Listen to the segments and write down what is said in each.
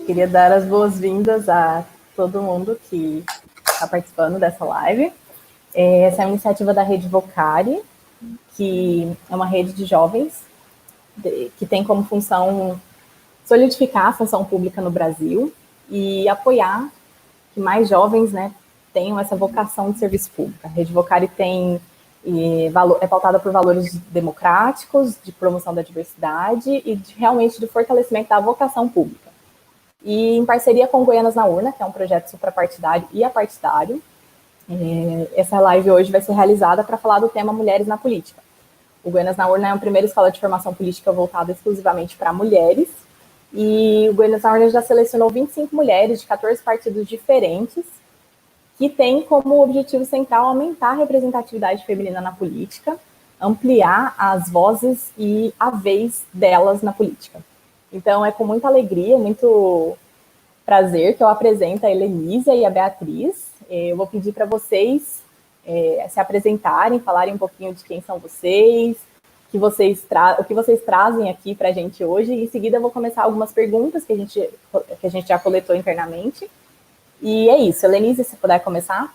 Queria dar as boas-vindas a todo mundo que está participando dessa live. Essa é uma iniciativa da Rede Vocari, que é uma rede de jovens que tem como função solidificar a função pública no Brasil e apoiar que mais jovens, né, tenham essa vocação de serviço público. A Rede Vocari é pautada por valores democráticos, de promoção da diversidade e realmente de fortalecimento da vocação pública. E em parceria com o Goianas na Urna, que é um projeto suprapartidário e apartidário, essa live hoje vai ser realizada para falar do tema Mulheres na Política. O Goianas na Urna é a primeira escola de formação política voltada exclusivamente para mulheres, e o Goianas na Urna já selecionou 25 mulheres de 14 partidos diferentes, que tem como objetivo central aumentar a representatividade feminina na política, ampliar as vozes e a vez delas na política. Então, é com muita alegria, muito prazer que eu apresento a Helenísia e a Beatriz. Eu vou pedir para vocês se apresentarem, falarem um pouquinho de quem são vocês, o que vocês trazem aqui para a gente hoje. Em seguida, eu vou começar algumas perguntas que a gente já coletou internamente. E é isso. Helenísia, se puder começar.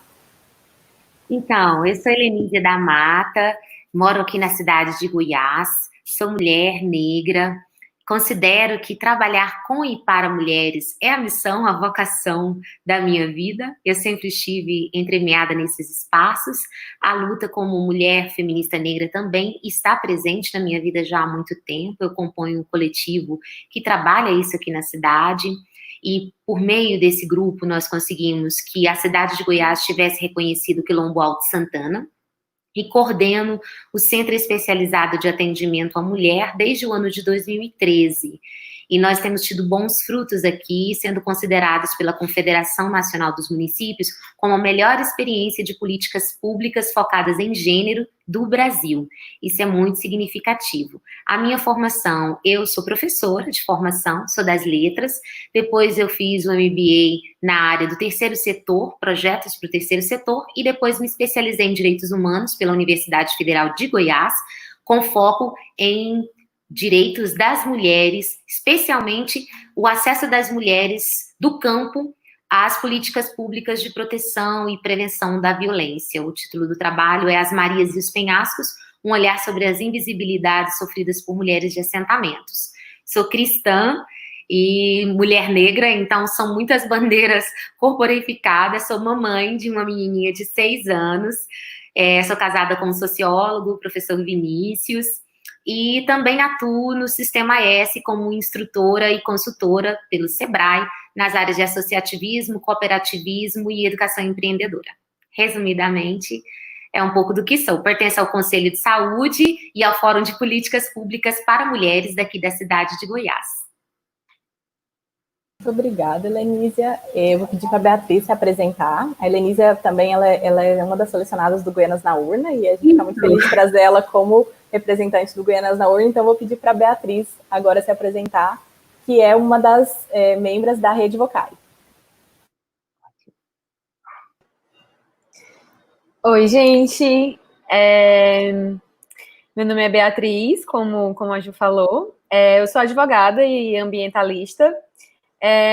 Então, eu sou Helenísia da Mata, moro aqui na cidade de Goiás, sou mulher negra. Considero que trabalhar com e para mulheres é a missão, a vocação da minha vida. Eu sempre estive entremeada nesses espaços. A luta como mulher feminista negra também está presente na minha vida já há muito tempo. Eu componho um coletivo que trabalha isso aqui na cidade. E por meio desse grupo nós conseguimos que a cidade de Goiás tivesse reconhecido o Quilombo Alto Santana, e coordeno o Centro Especializado de Atendimento à Mulher desde o ano de 2013. E nós temos tido bons frutos aqui, sendo considerados pela Confederação Nacional dos Municípios como a melhor experiência de políticas públicas focadas em gênero do Brasil. Isso é muito significativo. A minha formação, eu sou professora de formação, sou das letras, depois eu fiz o MBA na área do terceiro setor, projetos para o terceiro setor, e depois me especializei em direitos humanos pela Universidade Federal de Goiás, com foco em direitos das mulheres, especialmente o acesso das mulheres do campo às políticas públicas de proteção e prevenção da violência. O título do trabalho é As Marias e os Penhascos, um olhar sobre as invisibilidades sofridas por mulheres de assentamentos. Sou cristã e mulher negra, então são muitas bandeiras corporificadas. Sou mamãe de uma menininha de 6 anos, sou casada com um sociólogo, o professor Vinícius, e também atuo no Sistema S como instrutora e consultora pelo SEBRAE, nas áreas de associativismo, cooperativismo e educação empreendedora. Resumidamente, é um pouco do que sou. Pertenço ao Conselho de Saúde e ao Fórum de Políticas Públicas para Mulheres daqui da cidade de Goiás. Muito obrigada, Helenísia. Eu vou pedir para a Beatriz se apresentar. A Helenísia também ela é uma das selecionadas do Goianas na Urna, e a gente está muito feliz de trazer ela como representante do Goianas na Urna. Então, eu vou pedir para a Beatriz agora se apresentar, que é uma das membros da Rede Vocari. Oi, gente. Meu nome é Beatriz, como a Ju falou. Eu sou advogada e ambientalista.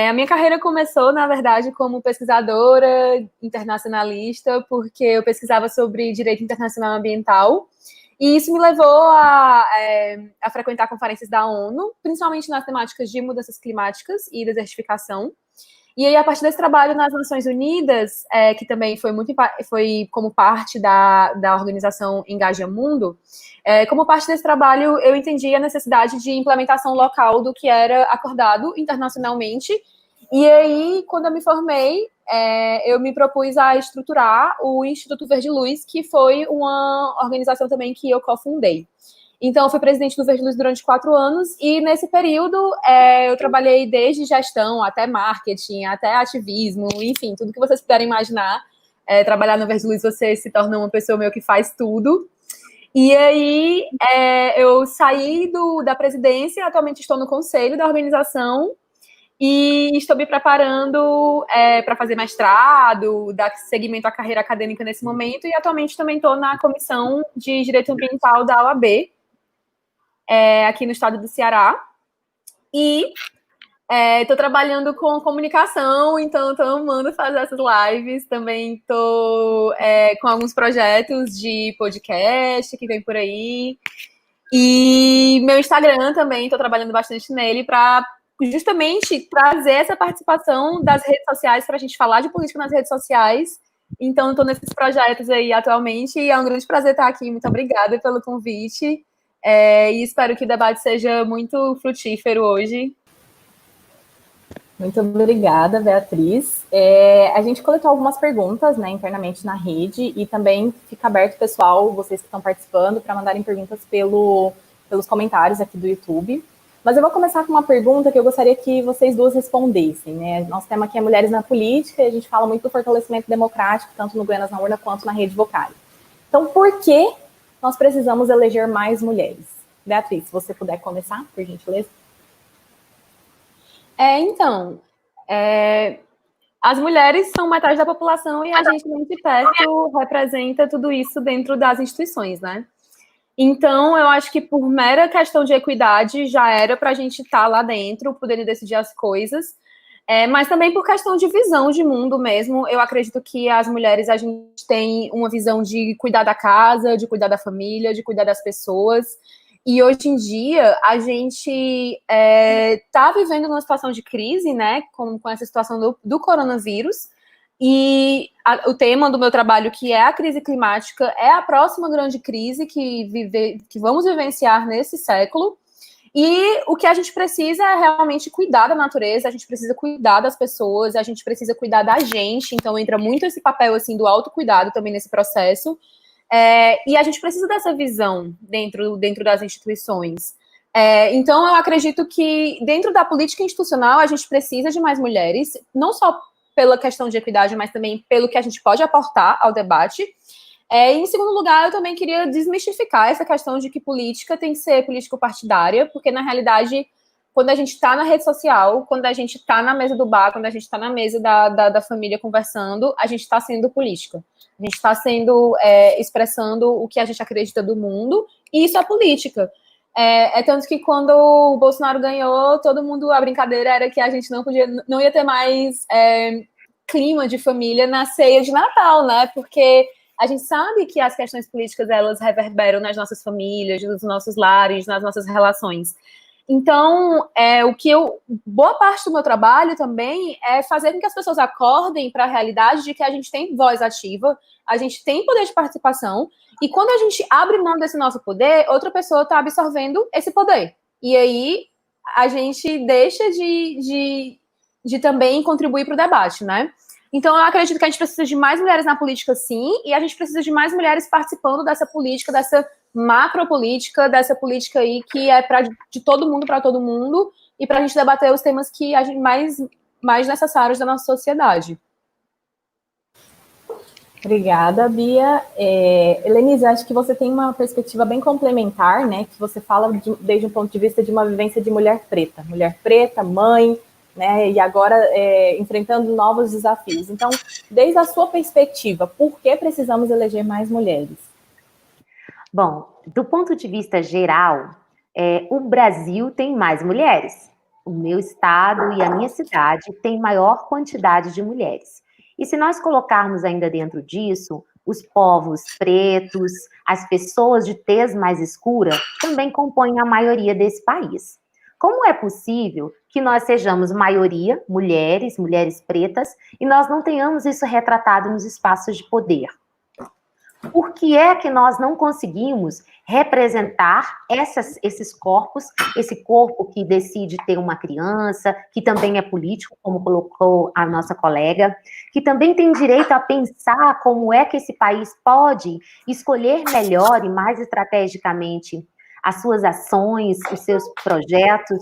A minha carreira começou, na verdade, como pesquisadora internacionalista, porque eu pesquisava sobre direito internacional ambiental, e isso me levou a frequentar conferências da ONU, principalmente nas temáticas de mudanças climáticas e desertificação. E aí, a partir desse trabalho nas Nações Unidas, que também foi como parte da organização Engaja Mundo, como parte desse trabalho, eu entendi a necessidade de implementação local do que era acordado internacionalmente. E aí, quando eu me formei, eu me propus a estruturar o Instituto Verde Luz, que foi uma organização também que eu cofundei. Então, eu fui presidente do Verde Luz durante 4 anos, e nesse período eu trabalhei desde gestão até marketing, até ativismo, enfim, tudo que vocês puderem imaginar. Trabalhar no Verde Luz, você se torna uma pessoa meio que faz tudo. E aí, eu saí da presidência, atualmente estou no conselho da organização, e estou me preparando para fazer mestrado, dar seguimento à carreira acadêmica nesse momento, e atualmente também estou na Comissão de Direito Ambiental da OAB, aqui no estado do Ceará. E Estou trabalhando com comunicação, então estou amando fazer essas lives. Também estou com alguns projetos de podcast que vem por aí. E meu Instagram também, estou trabalhando bastante nele para justamente trazer essa participação das redes sociais para a gente falar de política nas redes sociais. Então, estou nesses projetos aí atualmente e é um grande prazer estar aqui. Muito obrigada pelo convite. E espero que o debate seja muito frutífero hoje. Muito obrigada, Beatriz. A gente coletou algumas perguntas, né, internamente na rede e também fica aberto, pessoal, vocês que estão participando, para mandarem perguntas pelos comentários aqui do YouTube. Mas eu vou começar com uma pergunta que eu gostaria que vocês duas respondessem, né? Nosso tema aqui é Mulheres na Política e a gente fala muito do fortalecimento democrático, tanto no Buenas na Urna quanto na Rede Vocari. Então, por que nós precisamos eleger mais mulheres? Beatriz, se você puder começar, por gentileza. As mulheres são metade da população e a gente nem de perto representa tudo isso dentro das instituições, né? Então, eu acho que por mera questão de equidade já era para a gente estar lá dentro, poder decidir as coisas, mas também por questão de visão de mundo mesmo. Eu acredito que as mulheres, a gente tem uma visão de cuidar da casa, de cuidar da família, de cuidar das pessoas. E hoje em dia, a gente está vivendo uma situação de crise, né, com essa situação do coronavírus, e o tema do meu trabalho, que é a crise climática, é a próxima grande crise que vamos vivenciar nesse século, e o que a gente precisa é realmente cuidar da natureza, a gente precisa cuidar das pessoas, a gente precisa cuidar da gente, então entra muito esse papel, assim, do autocuidado também nesse processo. E a gente precisa dessa visão dentro das instituições. Então, eu acredito que dentro da política institucional a gente precisa de mais mulheres, não só pela questão de equidade, mas também pelo que a gente pode aportar ao debate. E, em segundo lugar, eu também queria desmistificar essa questão de que política tem que ser político-partidária, porque, na realidade, quando a gente está na rede social, quando a gente está na mesa do bar, quando a gente está na mesa da família conversando, a gente está sendo política. A gente está expressando o que a gente acredita do mundo, e isso é política. Tanto que quando o Bolsonaro ganhou, todo mundo, a brincadeira era que a gente não ia ter mais clima de família na ceia de Natal, né? Porque a gente sabe que as questões políticas, elas reverberam nas nossas famílias, nos nossos lares, nas nossas relações. Então, boa parte do meu trabalho também é fazer com que as pessoas acordem para a realidade de que a gente tem voz ativa, a gente tem poder de participação, e quando a gente abre mão desse nosso poder, outra pessoa está absorvendo esse poder. E aí, a gente deixa de também contribuir para o debate, né? Então, eu acredito que a gente precisa de mais mulheres na política, sim, e a gente precisa de mais mulheres participando dessa política, dessa macropolítica, dessa política aí que é de todo mundo para todo mundo, e para a gente debater os temas que a gente mais necessários da nossa sociedade. Obrigada, Bia. Helenise, acho que você tem uma perspectiva bem complementar, né? Que você fala desde um ponto de vista de uma vivência de mulher preta, mãe, né? E agora enfrentando novos desafios. Então, desde a sua perspectiva, por que precisamos eleger mais mulheres? Bom, do ponto de vista geral, o Brasil tem mais mulheres. O meu estado e a minha cidade têm maior quantidade de mulheres. E se nós colocarmos ainda dentro disso, os povos pretos, as pessoas de tez mais escura, também compõem a maioria desse país. Como é possível que nós sejamos maioria, mulheres pretas, e nós não tenhamos isso retratado nos espaços de poder? Por que é que nós não conseguimos representar esses corpos, esse corpo que decide ter uma criança, que também é político, como colocou a nossa colega, que também tem direito a pensar como é que esse país pode escolher melhor e mais estrategicamente as suas ações, os seus projetos?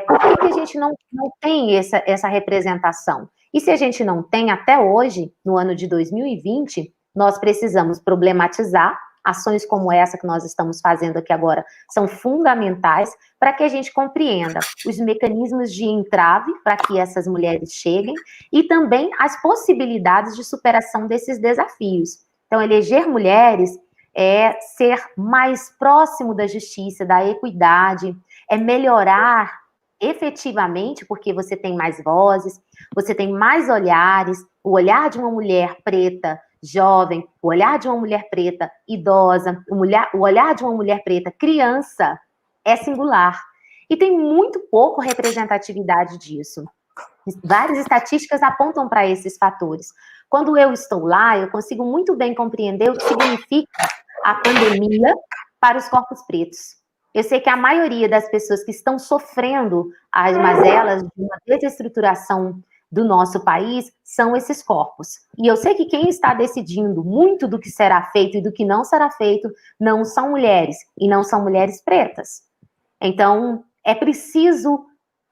Por que a gente não tem essa representação? E se a gente não tem até hoje, no ano de 2020, nós precisamos problematizar. Ações como essa que nós estamos fazendo aqui agora são fundamentais para que a gente compreenda os mecanismos de entrave para que essas mulheres cheguem e também as possibilidades de superação desses desafios. Então, eleger mulheres é ser mais próximo da justiça, da equidade, é melhorar efetivamente, porque você tem mais vozes, você tem mais olhares, o olhar de uma mulher preta jovem, o olhar de uma mulher preta idosa, o olhar de uma mulher preta criança é singular. E tem muito pouco representatividade disso. Várias estatísticas apontam para esses fatores. Quando eu estou lá, eu consigo muito bem compreender o que significa a pandemia para os corpos pretos. Eu sei que a maioria das pessoas que estão sofrendo as mazelas de uma desestruturação do nosso país são esses corpos. E eu sei que quem está decidindo muito do que será feito e do que não será feito não são mulheres, e não são mulheres pretas. Então, é preciso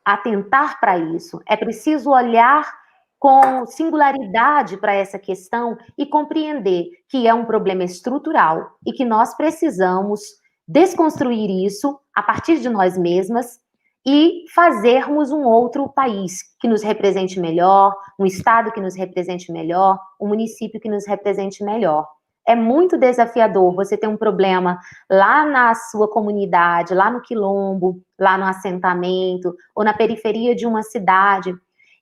atentar para isso, é preciso olhar com singularidade para essa questão e compreender que é um problema estrutural e que nós precisamos desconstruir isso a partir de nós mesmas e fazermos um outro país que nos represente melhor, um estado que nos represente melhor, um município que nos represente melhor. É muito desafiador você ter um problema lá na sua comunidade, lá no quilombo, lá no assentamento, ou na periferia de uma cidade,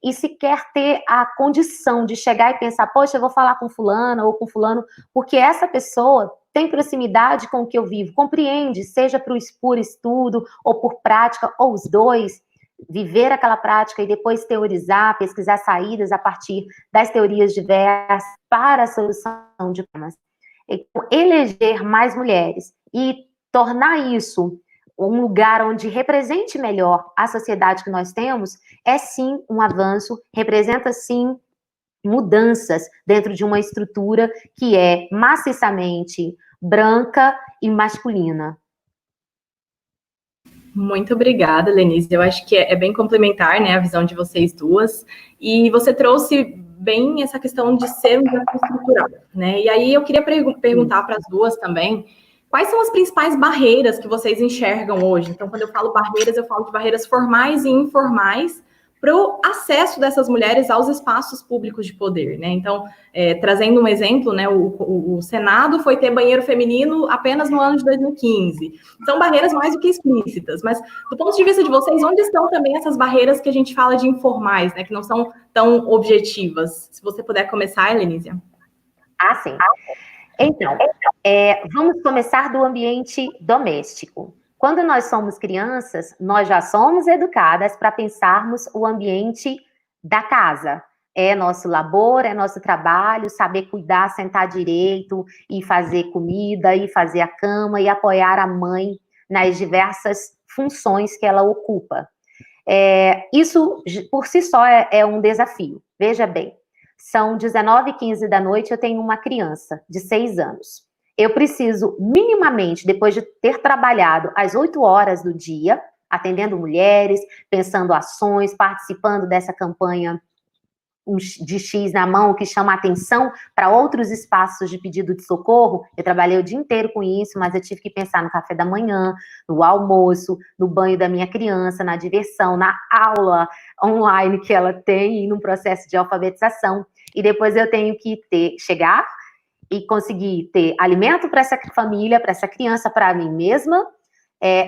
e sequer ter a condição de chegar e pensar, poxa, eu vou falar com fulana ou com fulano, porque essa pessoa tem proximidade com o que eu vivo, compreende, seja por estudo ou por prática, ou os dois, viver aquela prática e depois teorizar, pesquisar saídas a partir das teorias diversas para a solução de problemas. Então, eleger mais mulheres e tornar isso um lugar onde represente melhor a sociedade que nós temos, é sim um avanço, representa sim mudanças dentro de uma estrutura que é maciçamente branca e masculina. Muito obrigada, Lenise. Eu acho que é bem complementar, né, a visão de vocês duas. E você trouxe bem essa questão de ser um desafio estrutural, né? E aí eu queria perguntar para as duas também, quais são as principais barreiras que vocês enxergam hoje? Então, quando eu falo barreiras, eu falo de barreiras formais e informais para o acesso dessas mulheres aos espaços públicos de poder, né? Então, trazendo um exemplo, né, o Senado foi ter banheiro feminino apenas no ano de 2015. São barreiras mais do que explícitas, mas do ponto de vista de vocês, onde estão também essas barreiras que a gente fala de informais, né, que não são tão objetivas? Se você puder começar, Helenísia. Ah, sim. Então, vamos começar do ambiente doméstico. Quando nós somos crianças, nós já somos educadas para pensarmos o ambiente da casa. É nosso labor, é nosso trabalho, saber cuidar, sentar direito, e fazer comida, e fazer a cama, e apoiar a mãe nas diversas funções que ela ocupa. Isso, por si só, é um desafio. Veja bem, são 19h15 da noite, eu tenho uma criança de 6 anos. Eu preciso, minimamente, depois de ter trabalhado às 8 horas do dia, atendendo mulheres, pensando ações, participando dessa campanha de X na mão, que chama atenção para outros espaços de pedido de socorro. Eu trabalhei o dia inteiro com isso, mas eu tive que pensar no café da manhã, no almoço, no banho da minha criança, na diversão, na aula online que ela tem, e no processo de alfabetização. E depois eu tenho que chegar e conseguir ter alimento para essa família, para essa criança, para mim mesma,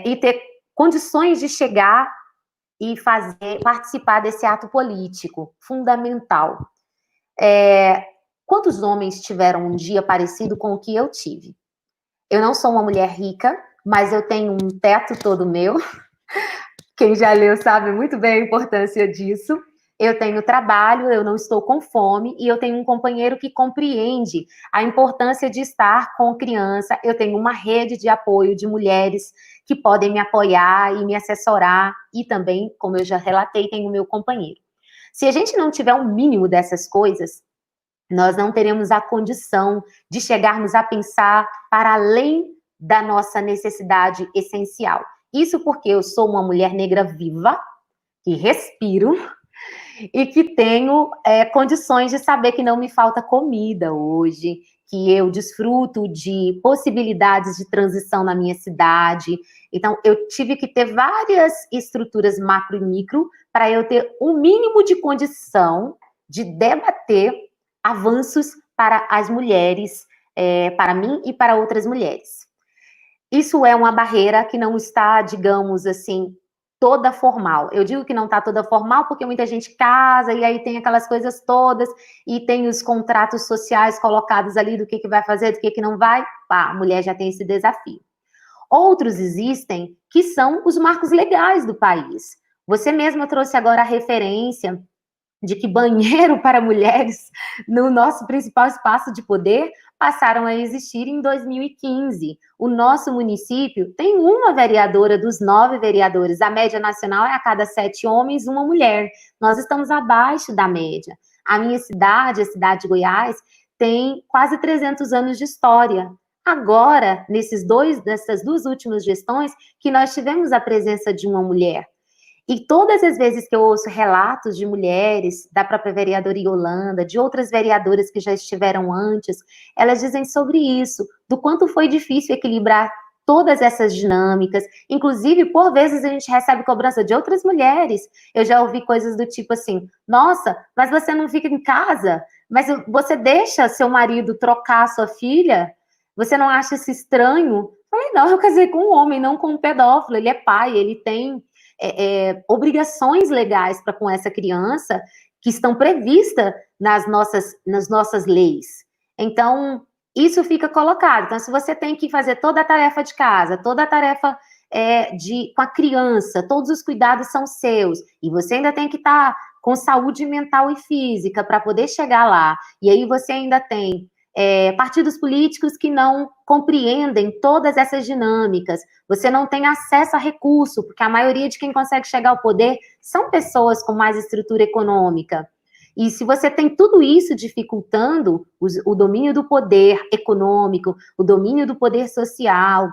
e ter condições de chegar e participar desse ato político fundamental. Quantos homens tiveram um dia parecido com o que eu tive? Eu não sou uma mulher rica, mas eu tenho um teto todo meu. Quem já leu sabe muito bem a importância disso. Eu tenho trabalho, eu não estou com fome, e eu tenho um companheiro que compreende a importância de estar com criança. Eu tenho uma rede de apoio de mulheres que podem me apoiar e me assessorar, e também, como eu já relatei, tenho o meu companheiro. Se a gente não tiver um mínimo dessas coisas, nós não teremos a condição de chegarmos a pensar para além da nossa necessidade essencial. Isso porque eu sou uma mulher negra viva, que respiro, e que tenho condições de saber que não me falta comida hoje, que eu desfruto de possibilidades de transição na minha cidade. Então, eu tive que ter várias estruturas macro e micro para eu ter um mínimo de condição de debater avanços para as mulheres, para mim e para outras mulheres. Isso é uma barreira que não está, digamos assim, toda formal. Eu digo que não está toda formal porque muita gente casa e aí tem aquelas coisas todas e tem os contratos sociais colocados ali do que vai fazer, do que não vai. Pá, a mulher já tem esse desafio. Outros existem que são os marcos legais do país. Você mesma trouxe agora a referência de que banheiro para mulheres no nosso principal espaço de poder passaram a existir em 2015. O nosso município tem uma vereadora dos 9 vereadores. A média nacional é a cada 7 homens, uma mulher. Nós estamos abaixo da média. A minha cidade, a cidade de Goiás, tem quase 300 anos de história. Agora, nessas 2 últimas gestões, que nós tivemos a presença de uma mulher. E todas as vezes que eu ouço relatos de mulheres, da própria vereadora Yolanda, de outras vereadoras que já estiveram antes, elas dizem sobre isso, do quanto foi difícil equilibrar todas essas dinâmicas. Inclusive, por vezes, a gente recebe cobrança de outras mulheres. Eu já ouvi coisas do tipo assim, nossa, mas você não fica em casa? Mas você deixa seu marido trocar a sua filha? Você não acha isso estranho? Eu falei, não, eu casei com um homem, não com um pedófilo. Ele é pai, ele tem obrigações legais para com essa criança que estão previstas nas nossas leis. Então, isso fica colocado. Então, se você tem que fazer toda a tarefa de casa, toda a tarefa com a criança, todos os cuidados são seus, e você ainda tem que estar com saúde mental e física para poder chegar lá, e aí você ainda tem partidos políticos que não compreendem todas essas dinâmicas, você não tem acesso a recurso, porque a maioria de quem consegue chegar ao poder são pessoas com mais estrutura econômica. E se você tem tudo isso dificultando o domínio do poder econômico, o domínio do poder social,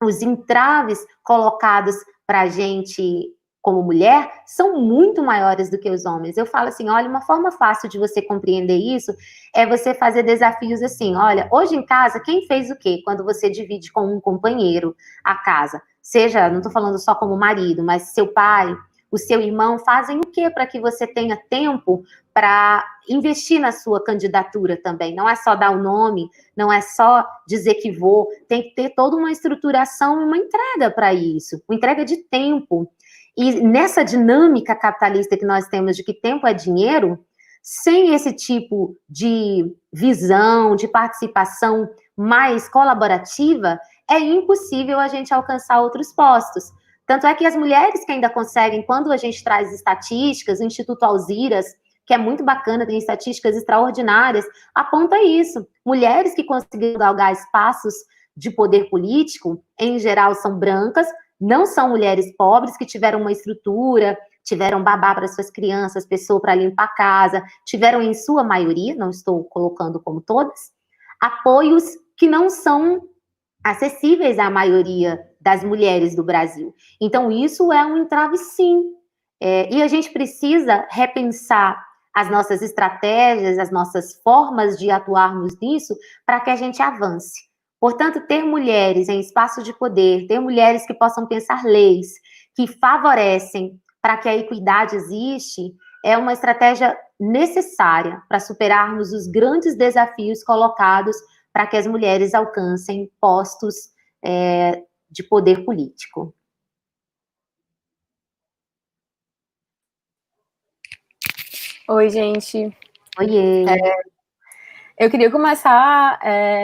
os entraves colocados para a gente como mulher, são muito maiores do que os homens. Eu falo assim, olha, uma forma fácil de você compreender isso é você fazer desafios assim, olha, hoje em casa, quem fez o quê? Quando você divide com um companheiro a casa, seja, não estou falando só como marido, mas seu pai, o seu irmão, fazem o quê para que você tenha tempo para investir na sua candidatura também? Não é só dar o nome, não é só dizer que vou, tem que ter toda uma estruturação, uma entrega para isso, uma entrega de tempo. E nessa dinâmica capitalista que nós temos de que tempo é dinheiro, sem esse tipo de visão, de participação mais colaborativa, é impossível a gente alcançar outros postos. Tanto é que as mulheres que ainda conseguem, quando a gente traz estatísticas, o Instituto Alziras, que é muito bacana, tem estatísticas extraordinárias, aponta isso. Mulheres que conseguiram galgar espaços de poder político, em geral, são brancas, não são mulheres pobres que tiveram uma estrutura, tiveram babá para suas crianças, pessoa para limpar a casa, tiveram, em sua maioria, não estou colocando como todas, apoios que não são acessíveis à maioria das mulheres do Brasil. Então, isso é um entrave, sim. E a gente precisa repensar as nossas estratégias, as nossas formas de atuarmos nisso, para que a gente avance. Portanto, ter mulheres em espaço de poder, ter mulheres que possam pensar leis que favorecem para que a equidade existe, é uma estratégia necessária para superarmos os grandes desafios colocados para que as mulheres alcancem postos de poder político. Oi, gente. Oiê. Eu queria começar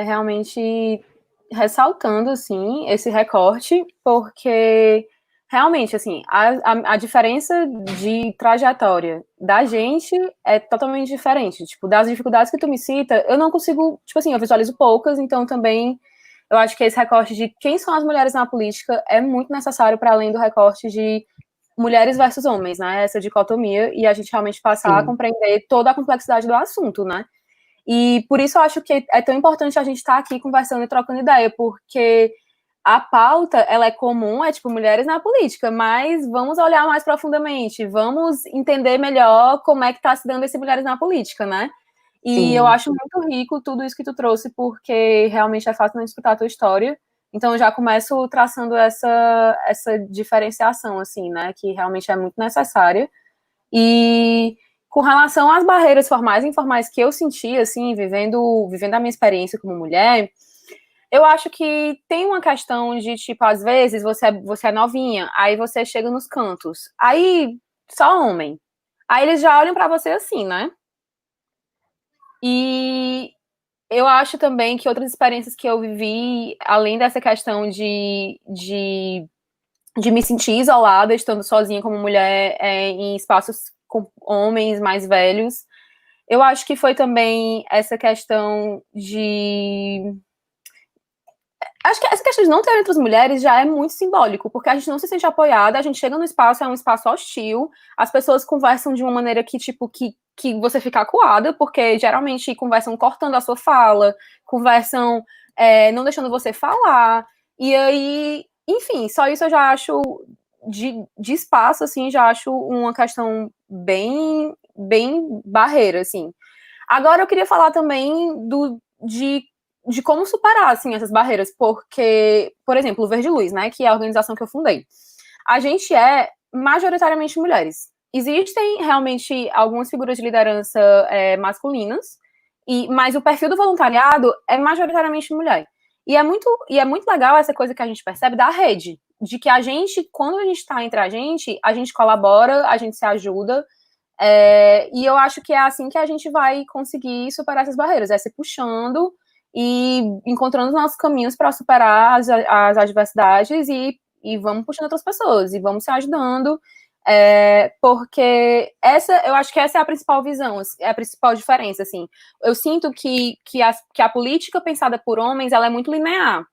realmente ressaltando, assim, esse recorte, porque realmente, assim, a diferença de trajetória da gente é totalmente diferente. Tipo, das dificuldades que tu me cita, eu não consigo, tipo assim, eu visualizo poucas, então também eu acho que esse recorte de quem são as mulheres na política é muito necessário para além do recorte de mulheres versus homens, né? Essa dicotomia, e a gente realmente passar a compreender toda a complexidade do assunto, né? E por isso eu acho que é tão importante a gente estar aqui conversando e trocando ideia, porque a pauta, ela é comum, é tipo mulheres na política, mas vamos olhar mais profundamente, vamos entender melhor como é que está se dando esse mulheres na política, né? E sim, eu acho muito rico tudo isso que tu trouxe, porque realmente é fácil não escutar a tua história. Então eu já começo traçando essa diferenciação, assim, né? Que realmente é muito necessária. E com relação às barreiras formais e informais que eu senti, assim, vivendo a minha experiência como mulher, Eu acho que tem uma questão de, tipo, às vezes você é novinha, aí você chega nos cantos, aí só homem. Aí eles já olham pra você assim, né? E eu acho também que outras experiências que eu vivi, além dessa questão de me sentir isolada, estando sozinha como mulher em espaços com homens mais velhos, eu acho que foi também essa questão de acho que essa questão de não ter entre as mulheres já é muito simbólico, porque a gente não se sente apoiada, a gente chega no espaço, é um espaço hostil, as pessoas conversam de uma maneira que, tipo, que você fica acuada, porque geralmente conversam cortando a sua fala, conversam não deixando você falar, e aí, enfim, só isso eu já acho, de espaço, assim, já acho uma questão bem barreira, assim. Agora eu queria falar também de como superar, assim, essas barreiras, porque, por exemplo, o Verde Luz, né, que é a organização que eu fundei, a gente é majoritariamente mulheres. Existem realmente algumas figuras de liderança masculinas, mas o perfil do voluntariado é majoritariamente mulher. E é muito legal essa coisa que a gente percebe da rede, de que a gente, quando a gente está entre a gente colabora, a gente se ajuda, e eu acho que é assim que a gente vai conseguir superar essas barreiras, é se puxando e encontrando os nossos caminhos para superar as adversidades e vamos puxando outras pessoas e vamos se ajudando, porque eu acho que essa é a principal visão, é a principal diferença, assim. Eu sinto que a política pensada por homens, ela é muito linear.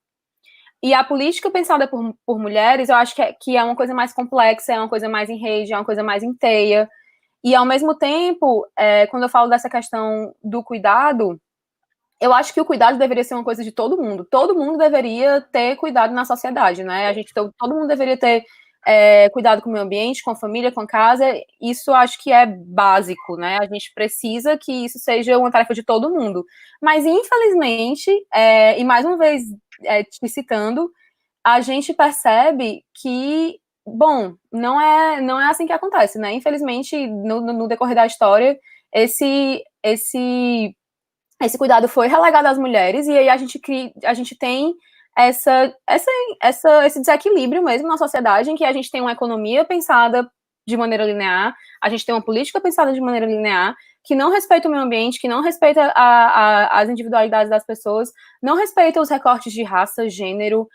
E a política pensada por mulheres, eu acho que é uma coisa mais complexa, é uma coisa mais em rede, é uma coisa mais em teia. E, ao mesmo tempo, quando eu falo dessa questão do cuidado, eu acho que o cuidado deveria ser uma coisa de todo mundo. Todo mundo deveria ter cuidado na sociedade, né? Todo mundo deveria ter cuidado com o meio ambiente, com a família, com a casa. Isso acho que é básico, né? A gente precisa que isso seja uma tarefa de todo mundo. Mas, infelizmente, e mais uma vez te citando, a gente percebe que, bom, não é assim que acontece, né? Infelizmente, no decorrer da história, esse cuidado foi relegado às mulheres, e aí a gente tem esse desequilíbrio mesmo na sociedade, em que a gente tem uma economia pensada de maneira linear, a gente tem uma política pensada de maneira linear, que não respeita o meio ambiente, que não respeita as individualidades das pessoas, não respeita os recortes de raça, gênero,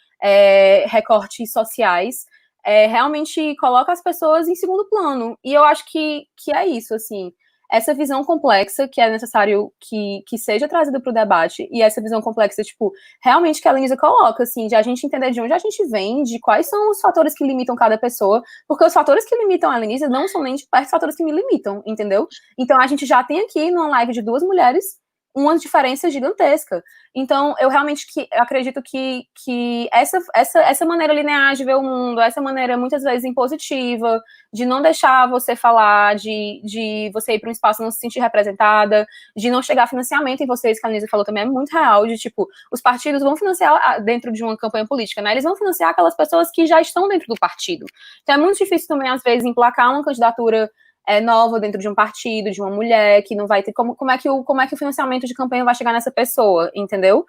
recortes sociais, realmente coloca as pessoas em segundo plano. E eu acho que é isso, assim, essa visão complexa que é necessário que seja trazida para o debate, e essa visão complexa, tipo, realmente que a Lenisa coloca, assim, de a gente entender de onde a gente vem, de quais são os fatores que limitam cada pessoa, porque os fatores que limitam a Lenisa não são nem de perto os fatores que me limitam, entendeu? Então a gente já tem aqui, numa live de duas mulheres, uma diferença gigantesca. Então, eu realmente acredito que essa maneira linear de ver o mundo, essa maneira muitas vezes impositiva, de não deixar você falar, de você ir para um espaço e não se sentir representada, de não chegar a financiamento em vocês, que a Anisa falou também, é muito real, de tipo, os partidos vão financiar dentro de uma campanha política, né? Eles vão financiar aquelas pessoas que já estão dentro do partido. Então, é muito difícil também, às vezes, emplacar uma candidatura nova dentro de um partido, de uma mulher, que não vai ter. Como é que o financiamento de campanha vai chegar nessa pessoa, entendeu?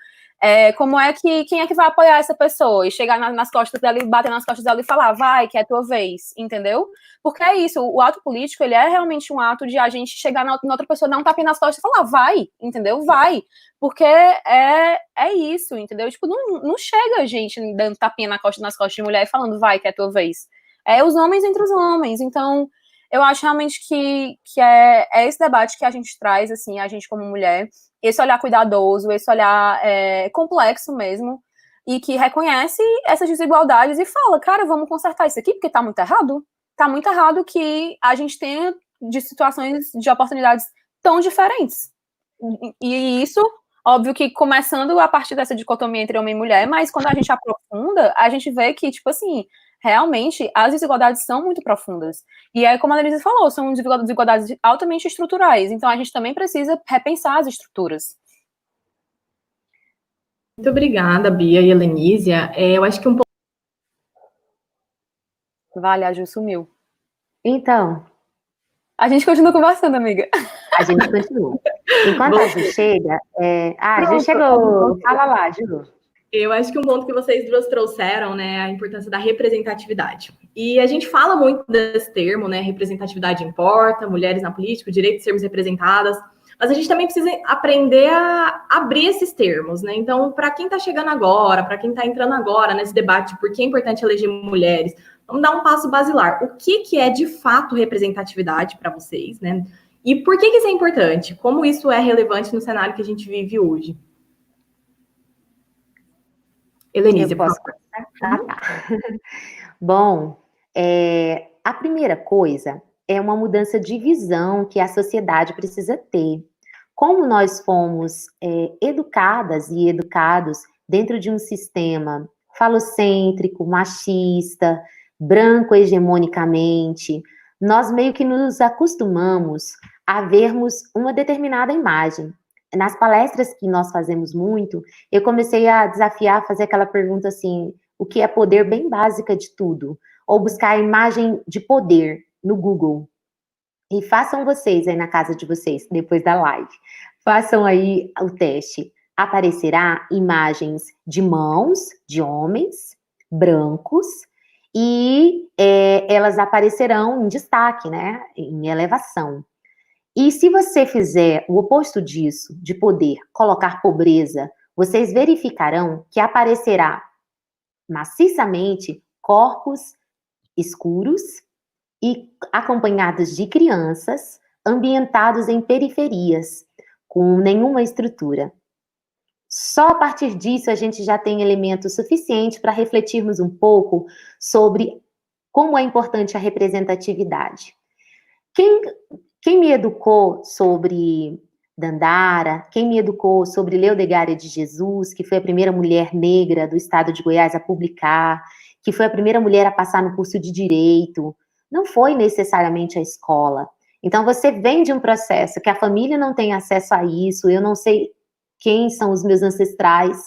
Quem é que vai apoiar essa pessoa? E chegar nas costas dela e bater nas costas dela e falar, vai, que é a tua vez, entendeu? Porque é isso, o ato político, ele é realmente um ato de a gente chegar na outra pessoa, dar um tapinha nas costas e falar, vai, entendeu? Vai. Porque é isso, entendeu? Tipo, não chega a gente dando tapinha nas costas de mulher e falando, vai, que é a tua vez. É os homens entre os homens, então eu acho realmente que é esse debate que a gente traz, assim, a gente como mulher, esse olhar cuidadoso, esse olhar complexo mesmo, e que reconhece essas desigualdades e fala, cara, vamos consertar isso aqui, porque tá muito errado. Tá muito errado que a gente tenha de situações de oportunidades tão diferentes. E isso, óbvio que começando a partir dessa dicotomia entre homem e mulher, mas quando a gente aprofunda, a gente vê que, tipo assim, realmente as desigualdades são muito profundas. E é como a Denise falou, são desigualdades altamente estruturais. Então a gente também precisa repensar as estruturas. Muito obrigada, Bia e Helenísia. Eu acho que um pouco. Vale, a Ju sumiu. Então, a gente continua conversando, amiga. A gente continua. Enquanto a Ju chega... a Ju chegou. Fala lá, Ju. Eu acho que um ponto que vocês duas trouxeram, né, é a importância da representatividade. E a gente fala muito desse termo, né, representatividade importa, mulheres na política, o direito de sermos representadas, mas a gente também precisa aprender a abrir esses termos, né? Então, para quem está chegando agora, para quem está entrando agora nesse debate de por que é importante eleger mulheres, vamos dar um passo basilar. O que é de fato representatividade para vocês, né? E por que isso é importante? Como isso é relevante no cenário que a gente vive hoje? Helenise, por favor. Ah, tá. Bom, a primeira coisa é uma mudança de visão que a sociedade precisa ter. Como nós fomos educadas e educados dentro de um sistema falocêntrico, machista, branco hegemonicamente, nós meio que nos acostumamos a vermos uma determinada imagem. Nas palestras que nós fazemos muito, eu comecei a desafiar, a fazer aquela pergunta assim, o que é poder bem básica de tudo, ou buscar a imagem de poder no Google. E façam vocês aí na casa de vocês, depois da live, façam aí o teste. Aparecerá imagens de mãos de homens brancos e elas aparecerão em destaque, né, em elevação. E se você fizer o oposto disso, de poder, colocar pobreza, vocês verificarão que aparecerá maciçamente corpos escuros e acompanhados de crianças ambientados em periferias, com nenhuma estrutura. Só a partir disso a gente já tem elemento suficiente para refletirmos um pouco sobre como é importante a representatividade. Quem me educou sobre Dandara, quem me educou sobre Leodegária de Jesus, que foi a primeira mulher negra do estado de Goiás a publicar, que foi a primeira mulher a passar no curso de Direito, não foi necessariamente a escola. Então, você vem de um processo que a família não tem acesso a isso, eu não sei quem são os meus ancestrais,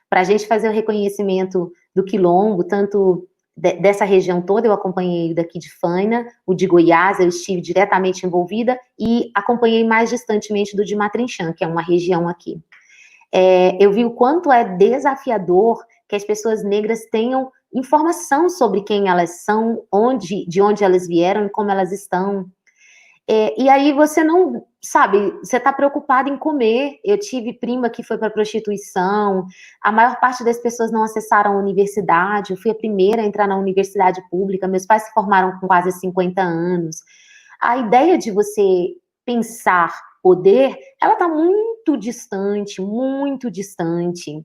para a gente fazer o reconhecimento do quilombo, tanto dessa região toda, eu acompanhei daqui de Faina, o de Goiás, eu estive diretamente envolvida, e acompanhei mais distantemente do de Matrinchã, que é uma região aqui. Eu vi o quanto é desafiador que as pessoas negras tenham informação sobre quem elas são, de onde elas vieram e como elas estão. E aí você não, sabe, você está preocupado em comer. Eu tive prima que foi para prostituição, a maior parte das pessoas não acessaram a universidade, eu fui a primeira a entrar na universidade pública, meus pais se formaram com quase 50 anos. A ideia de você pensar poder, ela está muito distante, muito distante.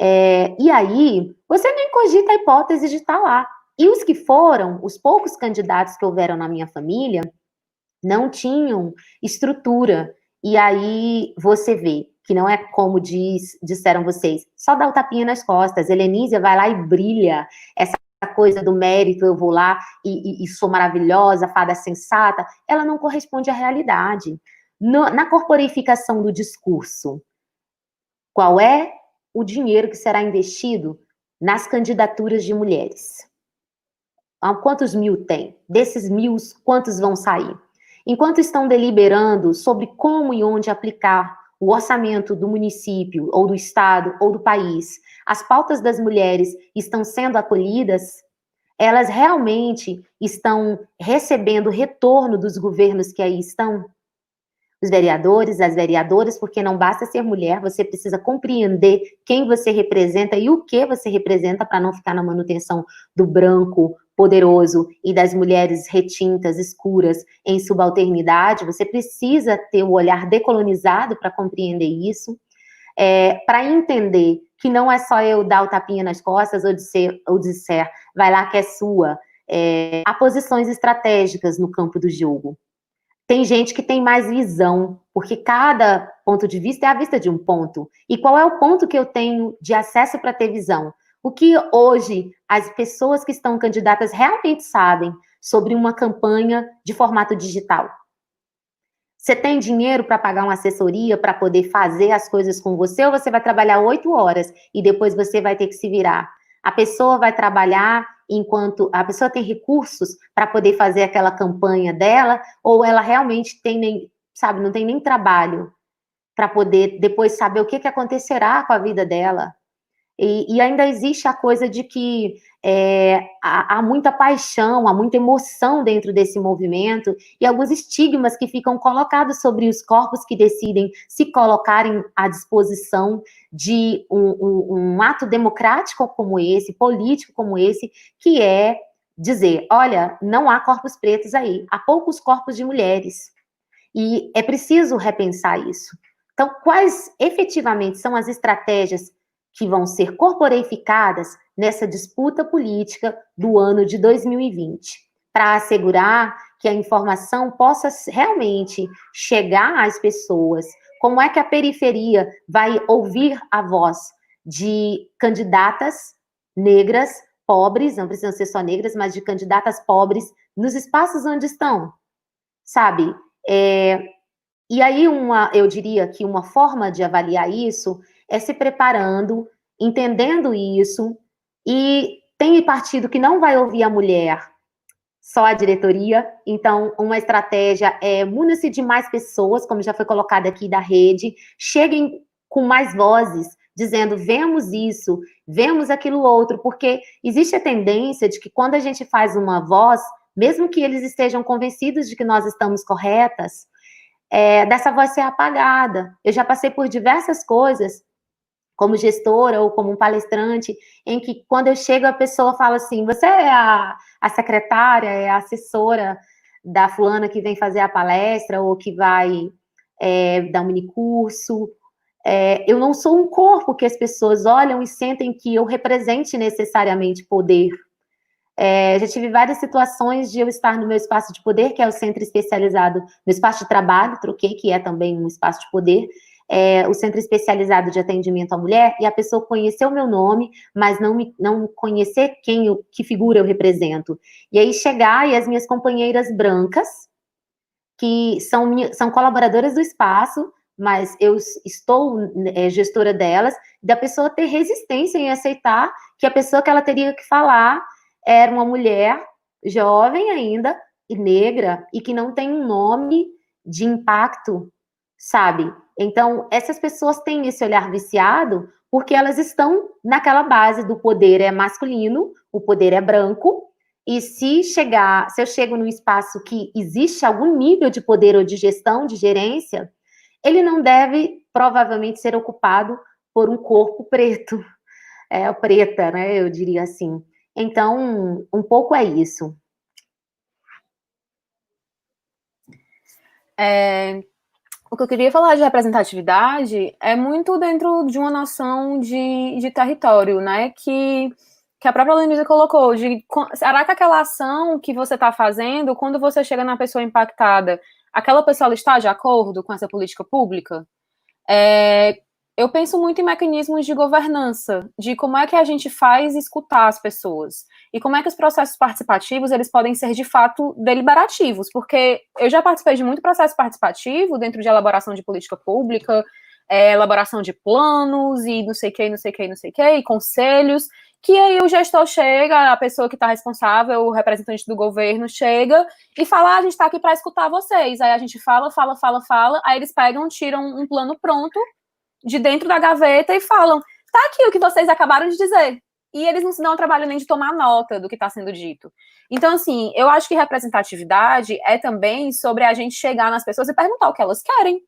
E aí, você nem cogita a hipótese de estar lá. E os que foram, os poucos candidatos que houveram na minha família, não tinham estrutura. E aí você vê que não é como disseram vocês, só dá o tapinha nas costas. Helenísia vai lá e brilha essa coisa do mérito, eu vou lá e sou maravilhosa, fada sensata, ela não corresponde à realidade. Na corporificação do discurso, qual é o dinheiro que será investido nas candidaturas de mulheres? Quantos mil tem? Desses mil, quantos vão sair? Enquanto estão deliberando sobre como e onde aplicar o orçamento do município, ou do estado, ou do país, as pautas das mulheres estão sendo acolhidas, elas realmente estão recebendo retorno dos governos que aí estão? Os vereadores, as vereadoras, porque não basta ser mulher, você precisa compreender quem você representa e o que você representa para não ficar na manutenção do branco poderoso e das mulheres retintas, escuras, em subalternidade. Você precisa ter o olhar decolonizado para compreender isso, para entender que não é só eu dar o tapinha nas costas ou disser, vai lá que é sua. Há posições estratégicas no campo do jogo. Tem gente que tem mais visão, porque cada ponto de vista é a vista de um ponto. E qual é o ponto que eu tenho de acesso para ter visão? O que hoje as pessoas que estão candidatas realmente sabem sobre uma campanha de formato digital? Você tem dinheiro para pagar uma assessoria para poder fazer as coisas com você, ou você vai trabalhar 8 horas e depois você vai ter que se virar? A pessoa vai trabalhar enquanto a pessoa tem recursos para poder fazer aquela campanha dela, ou ela realmente não tem nem trabalho para poder depois saber o que acontecerá com a vida dela. E ainda existe a coisa de que há muita paixão, há muita emoção dentro desse movimento, e alguns estigmas que ficam colocados sobre os corpos que decidem se colocarem à disposição de um ato democrático como esse, político como esse, que é dizer, olha, não há corpos pretos aí, há poucos corpos de mulheres, e é preciso repensar isso. Então, quais efetivamente são as estratégias que vão ser corporificadas nessa disputa política do ano de 2020, para assegurar que a informação possa realmente chegar às pessoas? Como é que a periferia vai ouvir a voz de candidatas negras, pobres, não precisam ser só negras, mas de candidatas pobres, nos espaços onde estão, sabe? E aí, eu diria que uma forma de avaliar isso é se preparando, entendendo isso, e tem partido que não vai ouvir a mulher, só a diretoria, então uma estratégia é muna-se de mais pessoas, como já foi colocado aqui da rede, cheguem com mais vozes, dizendo, vemos isso, vemos aquilo outro, porque existe a tendência de que quando a gente faz uma voz, mesmo que eles estejam convencidos de que nós estamos corretas, dessa voz ser apagada. Eu já passei por diversas coisas, como gestora ou como um palestrante, em que quando eu chego a pessoa fala assim, você é a secretária, é a assessora da fulana que vem fazer a palestra ou que vai dar um minicurso. Eu não sou um corpo que as pessoas olham e sentem que eu represente necessariamente poder. Já tive várias situações de eu estar no meu espaço de poder, que é o centro especializado, meu espaço de trabalho, troquei, que é também um espaço de poder, o centro especializado de atendimento à mulher, e a pessoa conhecer o meu nome, mas não conhecer que figura eu represento. E aí chegar, e as minhas companheiras brancas, que são colaboradoras do espaço, mas eu estou gestora delas, da pessoa ter resistência em aceitar que a pessoa que ela teria que falar era uma mulher jovem ainda, e negra, e que não tem um nome de impacto, sabe? Então, essas pessoas têm esse olhar viciado porque elas estão naquela base do poder é masculino, o poder é branco, e se eu chego num espaço que existe algum nível de poder ou de gestão, de gerência, ele não deve, provavelmente, ser ocupado por um corpo preto, preta, né, eu diria assim. Então, um pouco é isso. O que eu queria falar de representatividade é muito dentro de uma noção de território, né? Que a própria Lenise colocou, será que aquela ação que você está fazendo, quando você chega na pessoa impactada, aquela pessoa está de acordo com essa política pública? Eu penso muito em mecanismos de governança, de como é que a gente faz escutar as pessoas, e como é que os processos participativos, eles podem ser, de fato, deliberativos, porque eu já participei de muito processo participativo dentro de elaboração de política pública, elaboração de planos, e não sei o que, não sei o que, não sei o que, e conselhos, que aí o gestor chega, a pessoa que está responsável, o representante do governo chega e fala, a gente está aqui para escutar vocês, aí a gente fala, aí eles pegam, tiram um plano pronto, de dentro da gaveta e falam, tá aqui o que vocês acabaram de dizer. E eles não se dão o trabalho nem de tomar nota do que está sendo dito. Então, assim, eu acho que representatividade é também sobre a gente chegar nas pessoas e perguntar o que elas querem.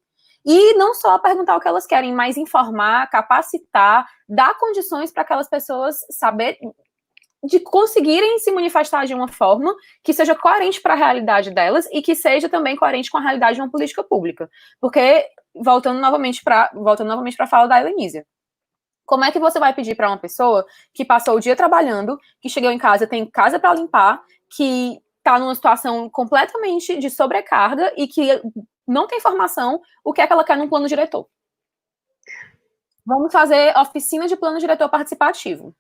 E não só perguntar o que elas querem, mas informar, capacitar, dar condições para aquelas pessoas saberem, de conseguirem se manifestar de uma forma que seja coerente para a realidade delas e que seja também coerente com a realidade de uma política pública. Porque, voltando novamente para a fala da Helenísia, como é que você vai pedir para uma pessoa que passou o dia trabalhando, que chegou em casa, tem casa para limpar, que está numa situação completamente de sobrecarga e que não tem formação, o que é que ela quer num plano diretor? Vamos fazer oficina de plano diretor participativo.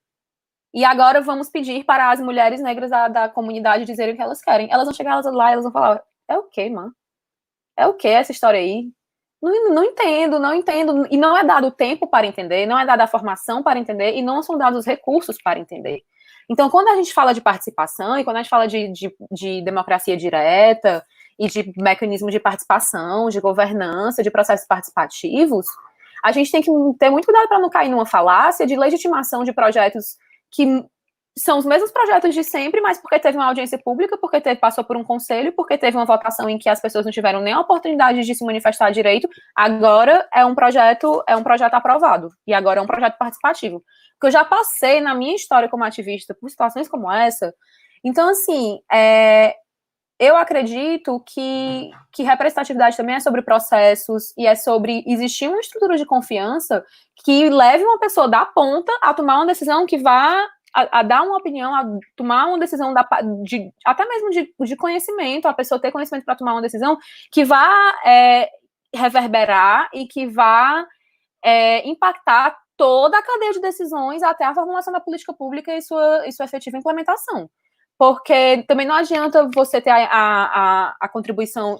E agora vamos pedir para as mulheres negras da comunidade dizerem o que elas querem. Elas vão chegar lá e elas vão falar, é o quê, mano? É o quê essa história aí? Não entendo. E não é dado o tempo para entender, não é dada a formação para entender, e não são dados os recursos para entender. Então, quando a gente fala de participação, e quando a gente fala de democracia direta, e de mecanismo de participação, de governança, de processos participativos, a gente tem que ter muito cuidado para não cair numa falácia de legitimação de projetos que são os mesmos projetos de sempre, mas porque teve uma audiência pública, porque passou por um conselho, porque teve uma votação em que as pessoas não tiveram nem a oportunidade de se manifestar direito, agora é um projeto aprovado, e agora é um projeto participativo. Porque eu já passei na minha história como ativista por situações como essa, então, assim, eu acredito que representatividade também é sobre processos e é sobre existir uma estrutura de confiança que leve uma pessoa da ponta a tomar uma decisão que vá a dar uma opinião, a tomar uma decisão até mesmo de conhecimento, a pessoa ter conhecimento para tomar uma decisão que vá reverberar e que vá impactar toda a cadeia de decisões até a formulação da política pública e sua efetiva implementação. Porque também não adianta você ter a contribuição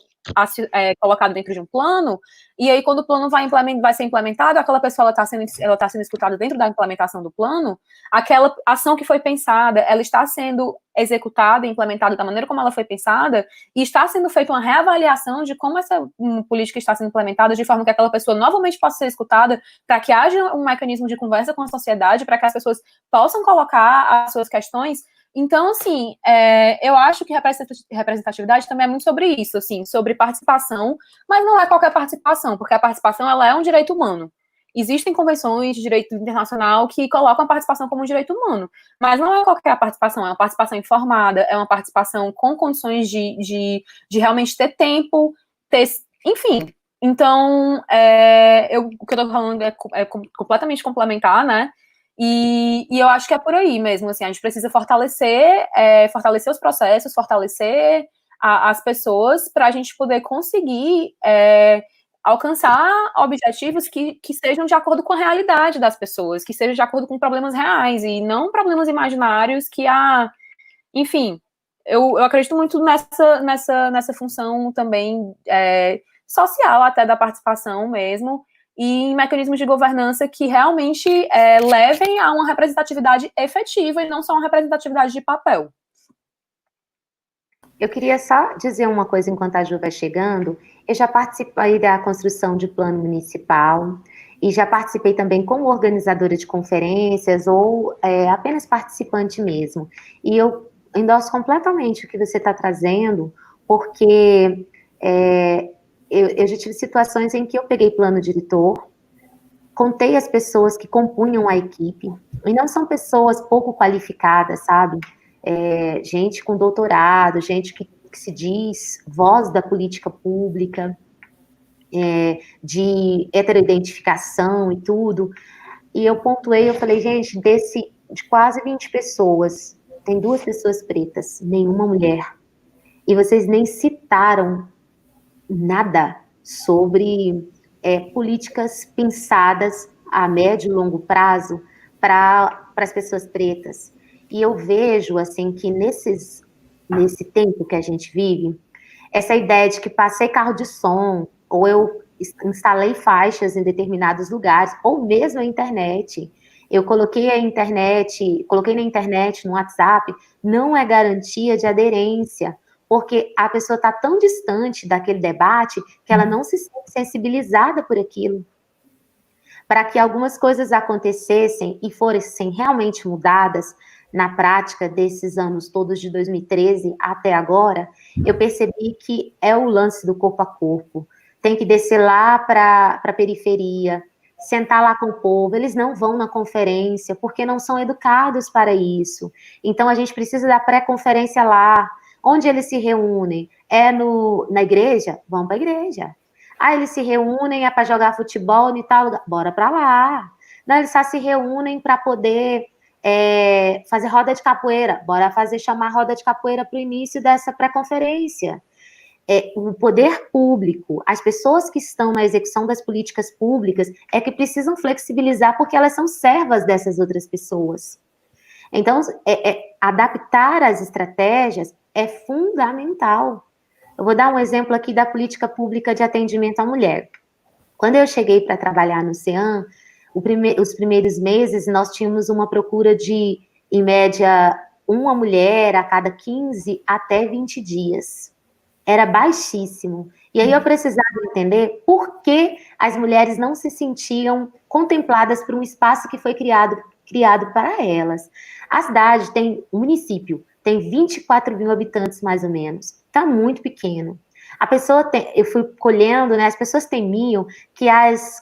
colocada dentro de um plano, e aí quando o plano vai ser implementado, aquela pessoa está sendo escutada dentro da implementação do plano, aquela ação que foi pensada, ela está sendo executada e implementada da maneira como ela foi pensada, e está sendo feita uma reavaliação de como essa política está sendo implementada, de forma que aquela pessoa novamente possa ser escutada, para que haja um mecanismo de conversa com a sociedade, para que as pessoas possam colocar as suas questões. Então, assim, eu acho que representatividade também é muito sobre isso, assim, sobre participação, mas não é qualquer participação, porque a participação, ela é um direito humano. Existem convenções de direito internacional que colocam a participação como um direito humano, mas não é qualquer participação, é uma participação informada, é uma participação com condições de realmente ter tempo, enfim. Então, o que eu estou falando é completamente complementar, né? E eu acho que é por aí mesmo, assim, a gente precisa fortalecer os processos, fortalecer as pessoas para a gente poder conseguir alcançar objetivos que sejam de acordo com a realidade das pessoas, que sejam de acordo com problemas reais e não problemas imaginários que enfim, eu acredito muito nessa função também social até da participação mesmo, e em mecanismos de governança que realmente levem a uma representatividade efetiva e não só uma representatividade de papel. Eu queria só dizer uma coisa enquanto a Ju vai chegando. Eu já participei da construção de plano municipal e já participei também como organizadora de conferências ou apenas participante mesmo. E eu endosso completamente o que você está trazendo, porque eu já tive situações em que eu peguei plano diretor, contei as pessoas que compunham a equipe, e não são pessoas pouco qualificadas, sabe? Gente com doutorado, gente que se diz voz da política pública, de heteroidentificação e tudo, e eu pontuei, eu falei, gente, de quase 20 pessoas, tem 2 pessoas pretas, nenhuma mulher, e vocês nem citaram nada sobre políticas pensadas a médio e longo prazo para as pessoas pretas. E eu vejo, assim, que nesse tempo que a gente vive, essa ideia de que passei carro de som, ou eu instalei faixas em determinados lugares, ou mesmo a internet, eu coloquei na internet, no WhatsApp, não é garantia de aderência, porque a pessoa está tão distante daquele debate que ela não se sente sensibilizada por aquilo. Para que algumas coisas acontecessem e fossem realmente mudadas na prática desses anos todos de 2013 até agora, eu percebi que é o lance do corpo a corpo. Tem que descer lá para a periferia, sentar lá com o povo, eles não vão na conferência, porque não são educados para isso. Então, a gente precisa da pré-conferência lá. Onde eles se reúnem? Na igreja? Vão para a igreja. Eles se reúnem para jogar futebol e tal lugar? Bora para lá. Não, eles só se reúnem para poder fazer roda de capoeira. Bora chamar roda de capoeira para o início dessa pré-conferência. O poder público, as pessoas que estão na execução das políticas públicas que precisam flexibilizar porque elas são servas dessas outras pessoas. Então, adaptar as estratégias é fundamental. Eu vou dar um exemplo aqui da política pública de atendimento à mulher. Quando eu cheguei para trabalhar no CEAM, os primeiros meses, nós tínhamos uma procura de, em média, uma mulher a cada 15 até 20 dias. era baixíssimo. E aí eu precisava entender por que as mulheres não se sentiam contempladas por um espaço que foi criado para elas. A cidade tem, o município tem 24 mil habitantes, mais ou menos. Está muito pequeno. Eu fui colhendo, né, as pessoas temiam que as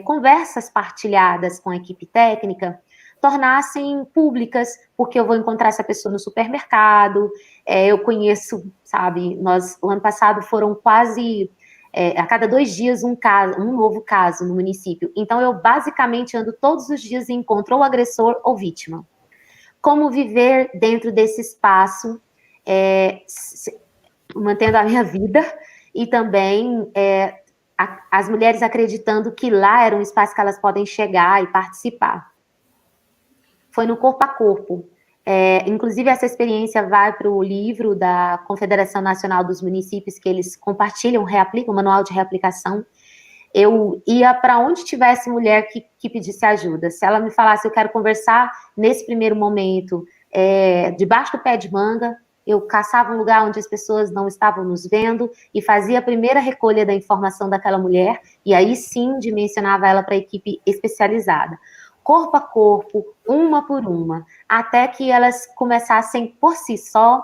conversas partilhadas com a equipe técnica tornassem públicas, porque eu vou encontrar essa pessoa no supermercado, eu conheço, sabe, o ano passado foram quase, a cada 2 dias um novo caso no município, então eu basicamente ando todos os dias e encontro ou agressor ou vítima. Como viver dentro desse espaço, mantendo a minha vida, e também as mulheres acreditando que lá era um espaço que elas podem chegar e participar. Foi no corpo a corpo. Inclusive, essa experiência vai para o livro da Confederação Nacional dos Municípios, que eles compartilham, reaplicam, o manual de reaplicação. Eu ia para onde tivesse mulher que pedisse ajuda. Se ela me falasse, eu quero conversar nesse primeiro momento, debaixo do pé de manga, eu caçava um lugar onde as pessoas não estavam nos vendo e fazia a primeira recolha da informação daquela mulher, e aí sim dimensionava ela para a equipe especializada. Corpo a corpo, uma por uma, até que elas começassem por si só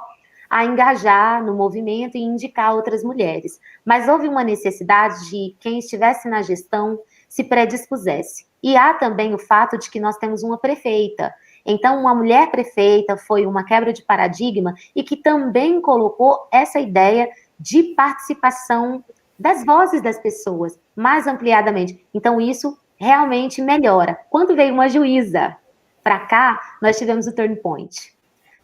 a engajar no movimento e indicar outras mulheres. Mas houve uma necessidade de quem estivesse na gestão se predispusesse. E há também o fato de que nós temos uma prefeita. Então, uma mulher prefeita foi uma quebra de paradigma e que também colocou essa ideia de participação das vozes das pessoas, mais ampliadamente. Então, isso realmente melhora. Quando veio uma juíza para cá, nós tivemos o turning point.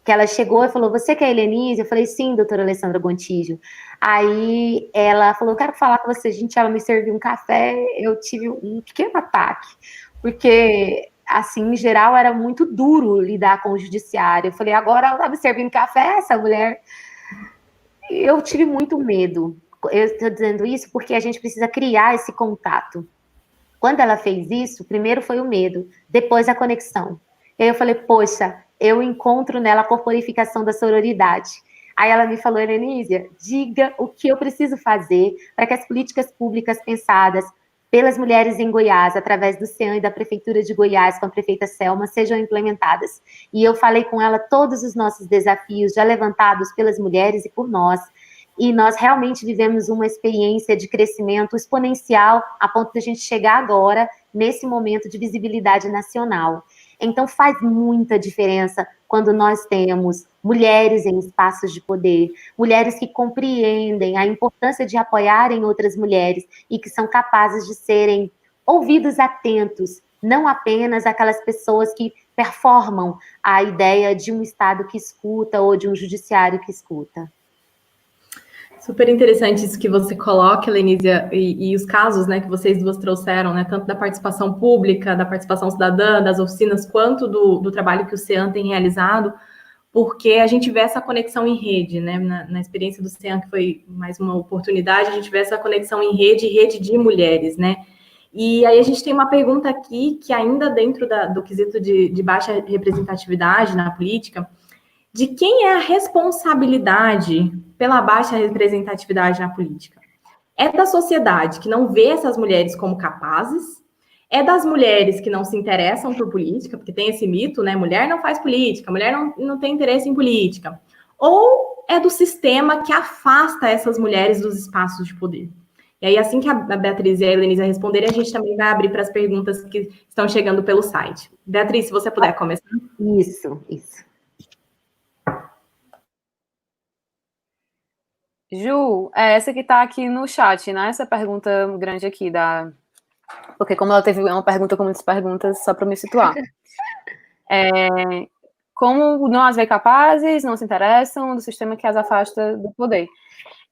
Que ela chegou e falou, você que é a Helenise? Eu falei, sim, doutora Alessandra Gontijo. Aí ela falou, eu quero falar com você. Gente, ela me serviu um café, eu tive um pequeno ataque. Porque, assim, em geral, era muito duro lidar com o judiciário. Eu falei, agora ela está me servindo café, essa mulher. Eu tive muito medo. Eu estou dizendo isso porque a gente precisa criar esse contato. Quando ela fez isso, primeiro foi o medo, depois a conexão. E aí eu falei, poxa, eu encontro nela a corporificação da sororidade. Aí ela me falou, Helenísia, diga o que eu preciso fazer para que as políticas públicas pensadas pelas mulheres em Goiás, através do CEAM e da Prefeitura de Goiás, com a prefeita Selma, sejam implementadas. E eu falei com ela todos os nossos desafios já levantados pelas mulheres e por nós, e nós realmente vivemos uma experiência de crescimento exponencial a ponto de a gente chegar agora nesse momento de visibilidade nacional. Então faz muita diferença quando nós temos mulheres em espaços de poder, mulheres que compreendem a importância de apoiarem outras mulheres e que são capazes de serem ouvidos atentos, não apenas aquelas pessoas que performam a ideia de um Estado que escuta ou de um judiciário que escuta. Super interessante isso que você coloca, Lenísia, e os casos, né, que vocês duas trouxeram, né, tanto da participação pública, da participação cidadã, das oficinas, quanto do trabalho que o CEAM tem realizado, porque a gente vê essa conexão em rede, né, na experiência do CEAM, que foi mais uma oportunidade, a gente vê essa conexão em rede e rede de mulheres, né, e aí a gente tem uma pergunta aqui, que ainda dentro do quesito de baixa representatividade na política, de quem é a responsabilidade pela baixa representatividade na política? É da sociedade que não vê essas mulheres como capazes? É das mulheres que não se interessam por política, porque tem esse mito, né? Mulher não faz política, mulher não tem interesse em política. Ou é do sistema que afasta essas mulheres dos espaços de poder? E aí, assim que a Beatriz e a Helenisa responderem, a gente também vai abrir para as perguntas que estão chegando pelo site. Beatriz, se você puder começar. Isso. Ju, essa que está aqui no chat, né? Essa pergunta grande aqui porque como ela teve uma pergunta com muitas perguntas, só para me situar. Como não as vê capazes, não se interessam do sistema que as afasta do poder.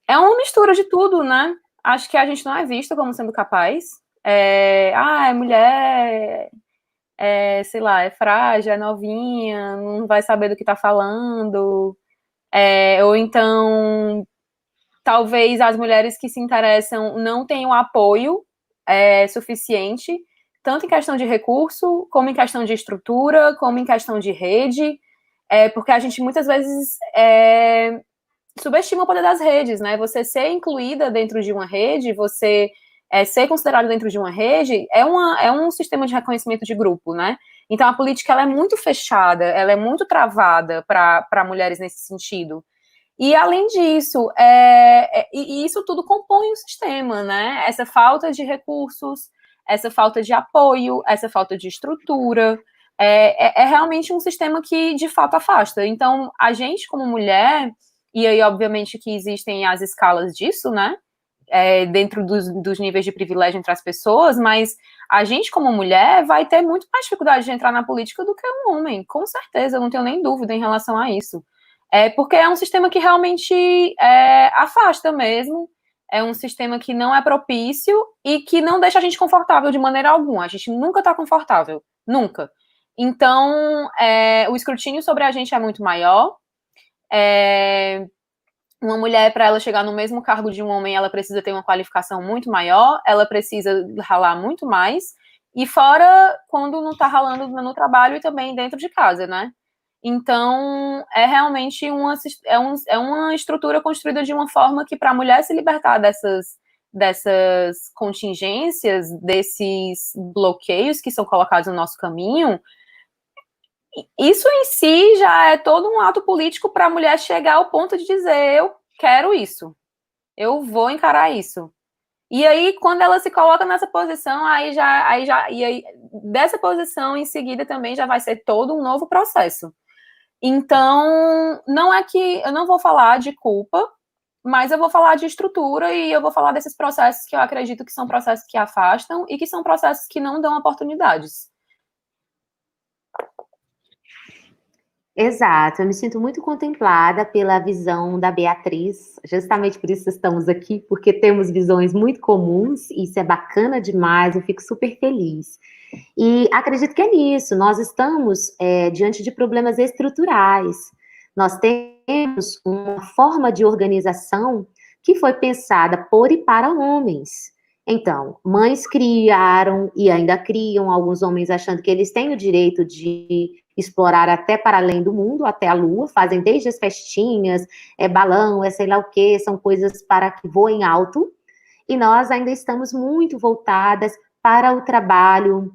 É uma mistura de tudo, né? Acho que a gente não é vista como sendo capaz. É mulher, sei lá, é frágil, é novinha, não vai saber do que está falando. Ou então, talvez as mulheres que se interessam não tenham apoio suficiente, tanto em questão de recurso, como em questão de estrutura, como em questão de rede, porque a gente muitas vezes subestima o poder das redes, né? Você ser incluída dentro de uma rede, você ser considerado dentro de uma rede, é um sistema de reconhecimento de grupo, né? Então, a política, ela é muito fechada, ela é muito travada para mulheres nesse sentido. E, além disso, e isso tudo compõe o sistema, né? Essa falta de recursos, essa falta de apoio, essa falta de estrutura, é realmente um sistema que, de fato, afasta. Então, a gente, como mulher, e aí, obviamente, que existem as escalas disso, né? Dentro dos níveis de privilégio entre as pessoas, mas a gente, como mulher, vai ter muito mais dificuldade de entrar na política do que um homem, com certeza, eu não tenho nem dúvida em relação a isso. Porque é um sistema que realmente afasta mesmo, é um sistema que não é propício e que não deixa a gente confortável de maneira alguma, a gente nunca está confortável, nunca. Então, o escrutínio sobre a gente é muito maior, uma mulher, para ela chegar no mesmo cargo de um homem, ela precisa ter uma qualificação muito maior, ela precisa ralar muito mais, e fora quando não está ralando no trabalho e também dentro de casa, né? Então, é realmente uma estrutura construída de uma forma que, para a mulher se libertar dessas contingências, desses bloqueios que são colocados no nosso caminho, isso em si já é todo um ato político para a mulher chegar ao ponto de dizer, eu quero isso, eu vou encarar isso. E aí, quando ela se coloca nessa posição, e aí dessa posição em seguida também já vai ser todo um novo processo. Então, não é que eu não vou falar de culpa, mas eu vou falar de estrutura e eu vou falar desses processos que eu acredito que são processos que afastam e que são processos que não dão oportunidades. Exato, eu me sinto muito contemplada pela visão da Beatriz, justamente por isso estamos aqui, porque temos visões muito comuns, e isso é bacana demais, eu fico super feliz. E acredito que é nisso, nós estamos diante de problemas estruturais, nós temos uma forma de organização que foi pensada por e para homens. Então, mães criaram e ainda criam alguns homens achando que eles têm o direito de explorar até para além do mundo, até a lua, fazem desde as festinhas, balão, sei lá o quê, são coisas para que voem alto, e nós ainda estamos muito voltadas para o trabalho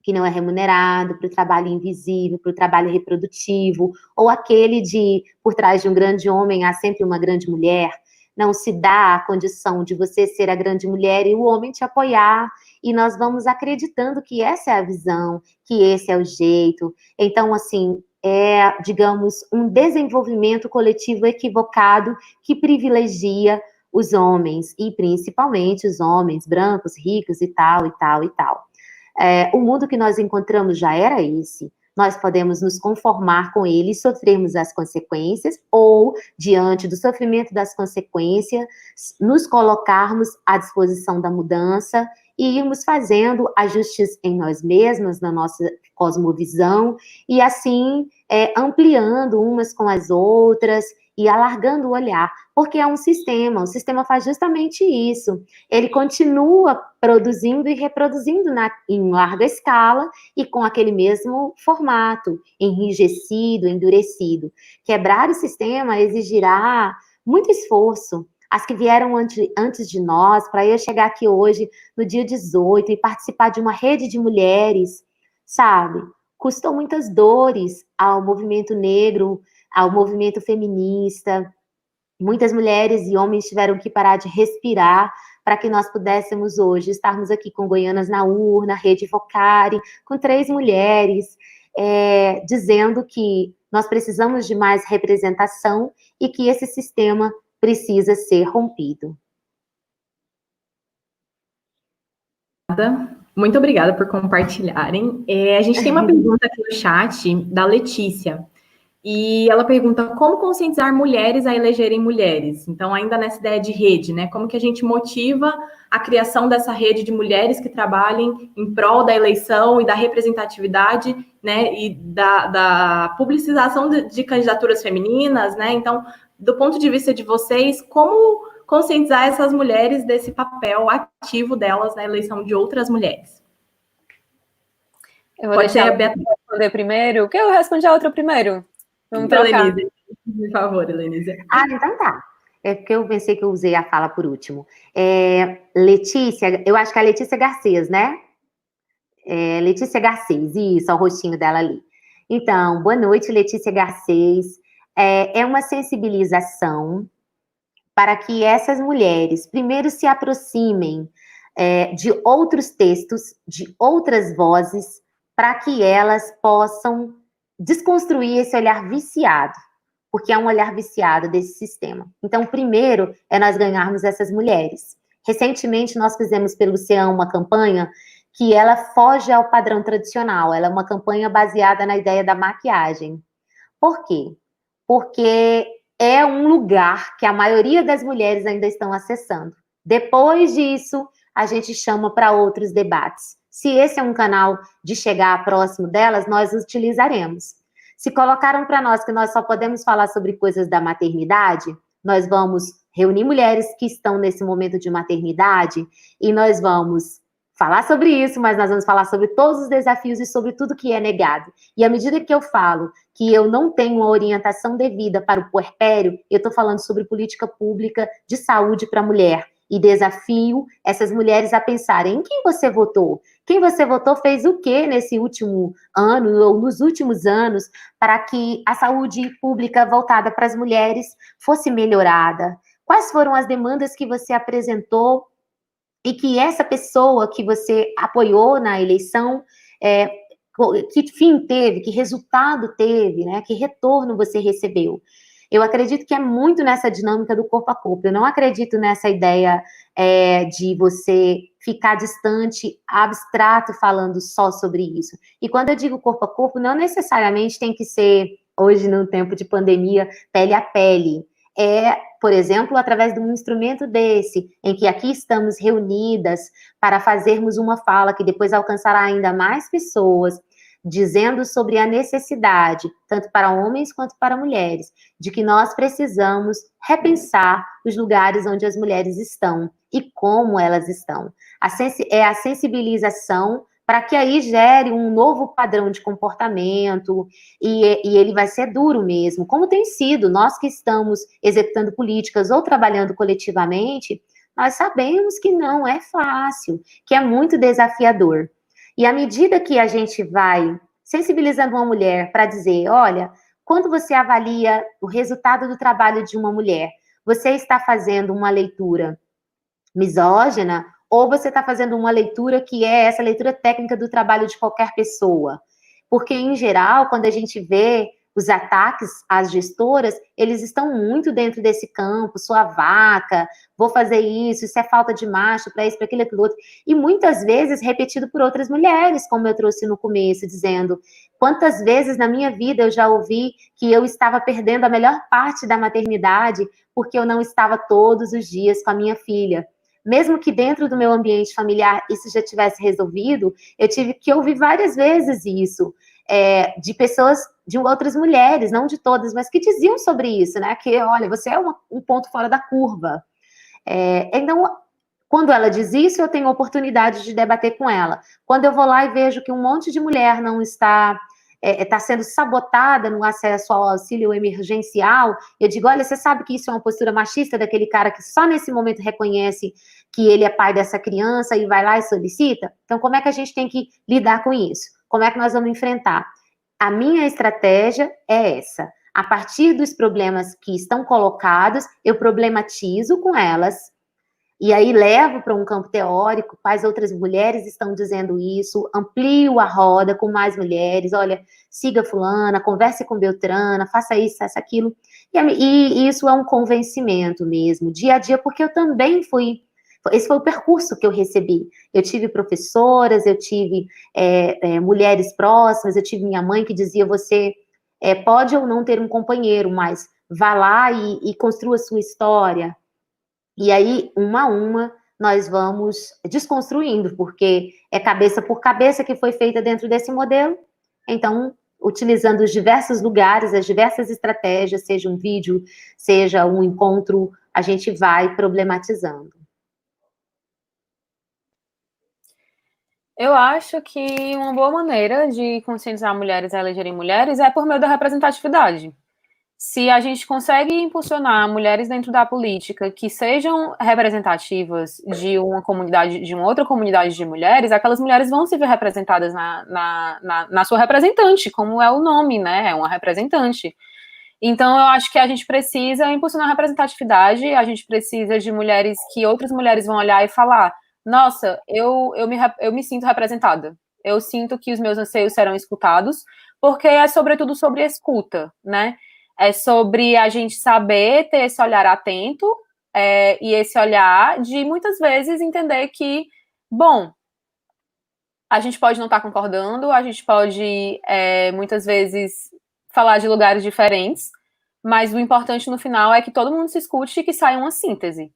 que não é remunerado, para o trabalho invisível, para o trabalho reprodutivo, ou aquele de, por trás de um grande homem, há sempre uma grande mulher. Não se dá a condição de você ser a grande mulher e o homem te apoiar, e nós vamos acreditando que essa é a visão, que esse é o jeito. Então, assim, digamos, um desenvolvimento coletivo equivocado que privilegia os homens, e principalmente os homens brancos, ricos e tal, e tal, e tal. O mundo que nós encontramos já era esse. Nós podemos nos conformar com ele e sofrermos as consequências, ou, diante do sofrimento das consequências, nos colocarmos à disposição da mudança e irmos fazendo ajustes em nós mesmas, na nossa cosmovisão, e assim ampliando umas com as outras e alargando o olhar, porque é um sistema, o sistema faz justamente isso, ele continua produzindo e reproduzindo em larga escala e com aquele mesmo formato, enrijecido, endurecido. Quebrar o sistema exigirá muito esforço. As que vieram antes de nós, para eu chegar aqui hoje, no dia 18, e participar de uma rede de mulheres, sabe? Custou muitas dores ao movimento negro, ao movimento feminista. Muitas mulheres e homens tiveram que parar de respirar para que nós pudéssemos hoje estarmos aqui com Goianas na Urna, Rede Vocari, com 3 mulheres, dizendo que nós precisamos de mais representação e que esse sistema precisa ser rompido. Muito obrigada por compartilharem. A gente tem uma pergunta aqui no chat da Letícia. E ela pergunta como conscientizar mulheres a elegerem mulheres. Então, ainda nessa ideia de rede, né? Como que a gente motiva a criação dessa rede de mulheres que trabalhem em prol da eleição e da representatividade, né? E da publicização de candidaturas femininas, né? Então, do ponto de vista de vocês, como conscientizar essas mulheres desse papel ativo delas na eleição de outras mulheres? Eu vou deixar a Beatriz responder primeiro, porque eu respondi a outra primeiro. Vamos trocar. Por favor, Helenise. Ah, então tá. É porque eu pensei que eu usei a fala por último. Letícia, eu acho que é a Letícia Garcês, né? Letícia Garcês, isso, é o rostinho dela ali. Então, boa noite, Letícia Garcês. É uma sensibilização para que essas mulheres, primeiro, se aproximem de outros textos, de outras vozes, para que elas possam desconstruir esse olhar viciado, porque é um olhar viciado desse sistema. Então, primeiro é nós ganharmos essas mulheres. Recentemente, nós fizemos pelo CEAM uma campanha que ela foge ao padrão tradicional, ela é uma campanha baseada na ideia da maquiagem. Por quê? Porque é um lugar que a maioria das mulheres ainda estão acessando. Depois disso, a gente chama para outros debates. Se esse é um canal de chegar próximo delas, nós utilizaremos. Se colocaram para nós que nós só podemos falar sobre coisas da maternidade, nós vamos reunir mulheres que estão nesse momento de maternidade e nós vamos falar sobre isso, mas nós vamos falar sobre todos os desafios e sobre tudo que é negado. E à medida que eu falo que eu não tenho uma orientação devida para o puerpério, eu estou falando sobre política pública de saúde para a mulher. E desafio essas mulheres a pensarem em quem você votou. Quem você votou fez o que nesse último ano ou nos últimos anos para que a saúde pública voltada para as mulheres fosse melhorada? Quais foram as demandas que você apresentou e que essa pessoa que você apoiou na eleição, que fim teve, que resultado teve, né? Que retorno você recebeu? Eu acredito que é muito nessa dinâmica do corpo a corpo. Eu não acredito nessa ideia de você ficar distante, abstrato, falando só sobre isso. E quando eu digo corpo a corpo, não necessariamente tem que ser, hoje, num tempo de pandemia, pele a pele. Por exemplo, através de um instrumento desse, em que aqui estamos reunidas para fazermos uma fala que depois alcançará ainda mais pessoas, dizendo sobre a necessidade, tanto para homens quanto para mulheres, de que nós precisamos repensar os lugares onde as mulheres estão e como elas estão. É a sensibilização para que aí gere um novo padrão de comportamento, e ele vai ser duro mesmo, como tem sido. Nós que estamos executando políticas ou trabalhando coletivamente, nós sabemos que não é fácil, que é muito desafiador. E à medida que a gente vai sensibilizando uma mulher para dizer, olha, quando você avalia o resultado do trabalho de uma mulher, você está fazendo uma leitura misógina, ou você está fazendo uma leitura que é essa leitura técnica do trabalho de qualquer pessoa. Porque, em geral, quando a gente vê os ataques às gestoras, eles estão muito dentro desse campo, sua vaca, vou fazer isso é falta de macho, para isso, para aquilo outro. E muitas vezes repetido por outras mulheres, como eu trouxe no começo, dizendo quantas vezes na minha vida eu já ouvi que eu estava perdendo a melhor parte da maternidade porque eu não estava todos os dias com a minha filha. Mesmo que dentro do meu ambiente familiar isso já tivesse resolvido, eu tive que ouvir várias vezes isso, de pessoas, de outras mulheres, não de todas, mas que diziam sobre isso, né? Que, olha, você é um ponto fora da curva. Então, quando ela diz isso, eu tenho a oportunidade de debater com ela. Quando eu vou lá e vejo que um monte de mulher não está sendo sabotada no acesso ao auxílio emergencial, eu digo, olha, você sabe que isso é uma postura machista daquele cara que só nesse momento reconhece que ele é pai dessa criança e vai lá e solicita? Então, como é que a gente tem que lidar com isso? Como é que nós vamos enfrentar? A minha estratégia é essa. A partir dos problemas que estão colocados, eu problematizo com elas, e aí levo para um campo teórico, quais outras mulheres estão dizendo isso, amplio a roda com mais mulheres, olha, siga fulana, converse com Beltrana, faça isso, faça aquilo. E isso é um convencimento mesmo, dia a dia, porque eu também esse foi o percurso que eu recebi. Eu tive professoras, eu tive mulheres próximas, eu tive minha mãe que dizia, você pode ou não ter um companheiro, mas vá lá e construa a sua história. E aí, uma a uma, nós vamos desconstruindo, porque é cabeça por cabeça que foi feita dentro desse modelo. Então, utilizando os diversos lugares, as diversas estratégias, seja um vídeo, seja um encontro, a gente vai problematizando. Eu acho que uma boa maneira de conscientizar mulheres a elegerem mulheres é por meio da representatividade. se a gente consegue impulsionar mulheres dentro da política que sejam representativas de uma comunidade, de uma outra comunidade de mulheres, aquelas mulheres vão se ver representadas na sua representante, como é o nome, né? É uma representante. Então, eu acho que a gente precisa impulsionar a representatividade, a gente precisa de mulheres que outras mulheres vão olhar e falar: nossa, eu me sinto representada, eu sinto que os meus anseios serão escutados, porque é sobretudo sobre escuta, né? É sobre a gente saber ter esse olhar atento, e esse olhar de muitas vezes entender que, bom, a gente pode não estar concordando, a gente pode muitas vezes falar de lugares diferentes, mas o importante no final é que todo mundo se escute e que saia uma síntese.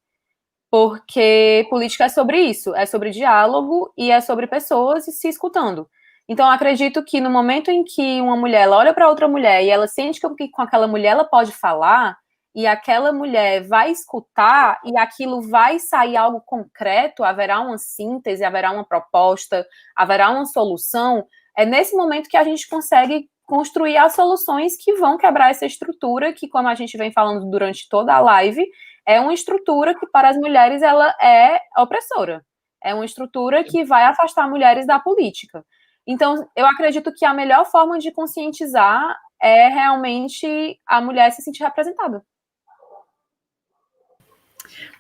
Porque política é sobre isso, é sobre diálogo e é sobre pessoas se escutando. Então, eu acredito que no momento em que uma mulher ela olha para outra mulher e ela sente que com aquela mulher ela pode falar, e aquela mulher vai escutar e aquilo vai sair algo concreto, haverá uma síntese, haverá uma proposta, haverá uma solução, é nesse momento que a gente consegue construir as soluções que vão quebrar essa estrutura que, como a gente vem falando durante toda a live, é uma estrutura que para as mulheres ela é opressora. É uma estrutura que vai afastar mulheres da política. Então, eu acredito que a melhor forma de conscientizar é realmente a mulher se sentir representada.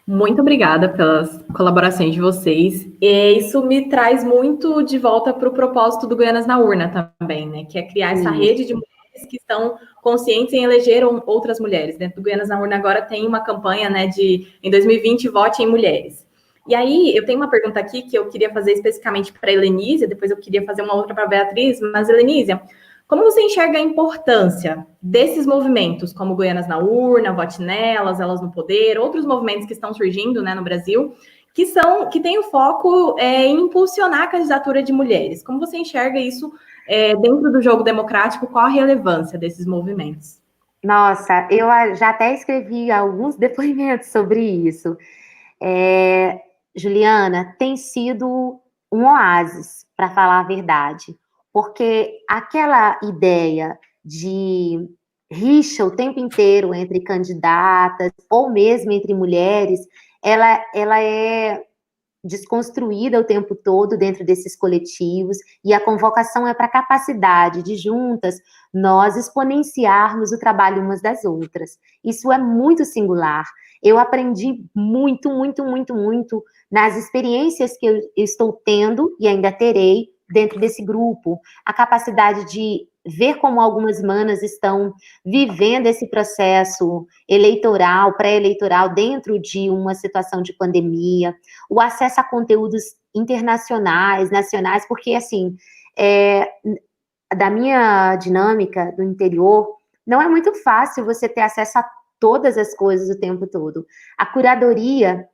Muito obrigada pelas colaborações de vocês. E isso me traz muito de volta para o propósito do Goianas na Urna também, né? Que é criar essa rede de mulheres que estão conscientes em eleger outras mulheres. Dentro do Goianas na Urna agora tem uma campanha, né, em 2020, vote em mulheres. E aí, eu tenho uma pergunta aqui que eu queria fazer especificamente para a Helenísia, depois eu queria fazer uma outra para a Beatriz, mas, Helenísia, como você enxerga a importância desses movimentos, como Goianas na Urna, Vote Nelas, Elas no Poder, outros movimentos que estão surgindo, né, no Brasil, que têm o foco em impulsionar a candidatura de mulheres? Como você enxerga isso dentro do jogo democrático? Qual a relevância desses movimentos? Nossa, eu já até escrevi alguns depoimentos sobre isso. Juliana, tem sido um oásis, para falar a verdade, porque aquela ideia de rixa o tempo inteiro entre candidatas, ou mesmo entre mulheres, ela é desconstruída o tempo todo dentro desses coletivos, e a convocação é para a capacidade de juntas nós exponenciarmos o trabalho umas das outras. Isso é muito singular. Eu aprendi muito, muito, muito, muito nas experiências que eu estou tendo e ainda terei dentro desse grupo. A capacidade de ver como algumas manas estão vivendo esse processo eleitoral, pré-eleitoral, dentro de uma situação de pandemia, o acesso a conteúdos internacionais, nacionais, porque, assim, da minha dinâmica do interior, não é muito fácil você ter acesso a todas as coisas o tempo todo. A curadoria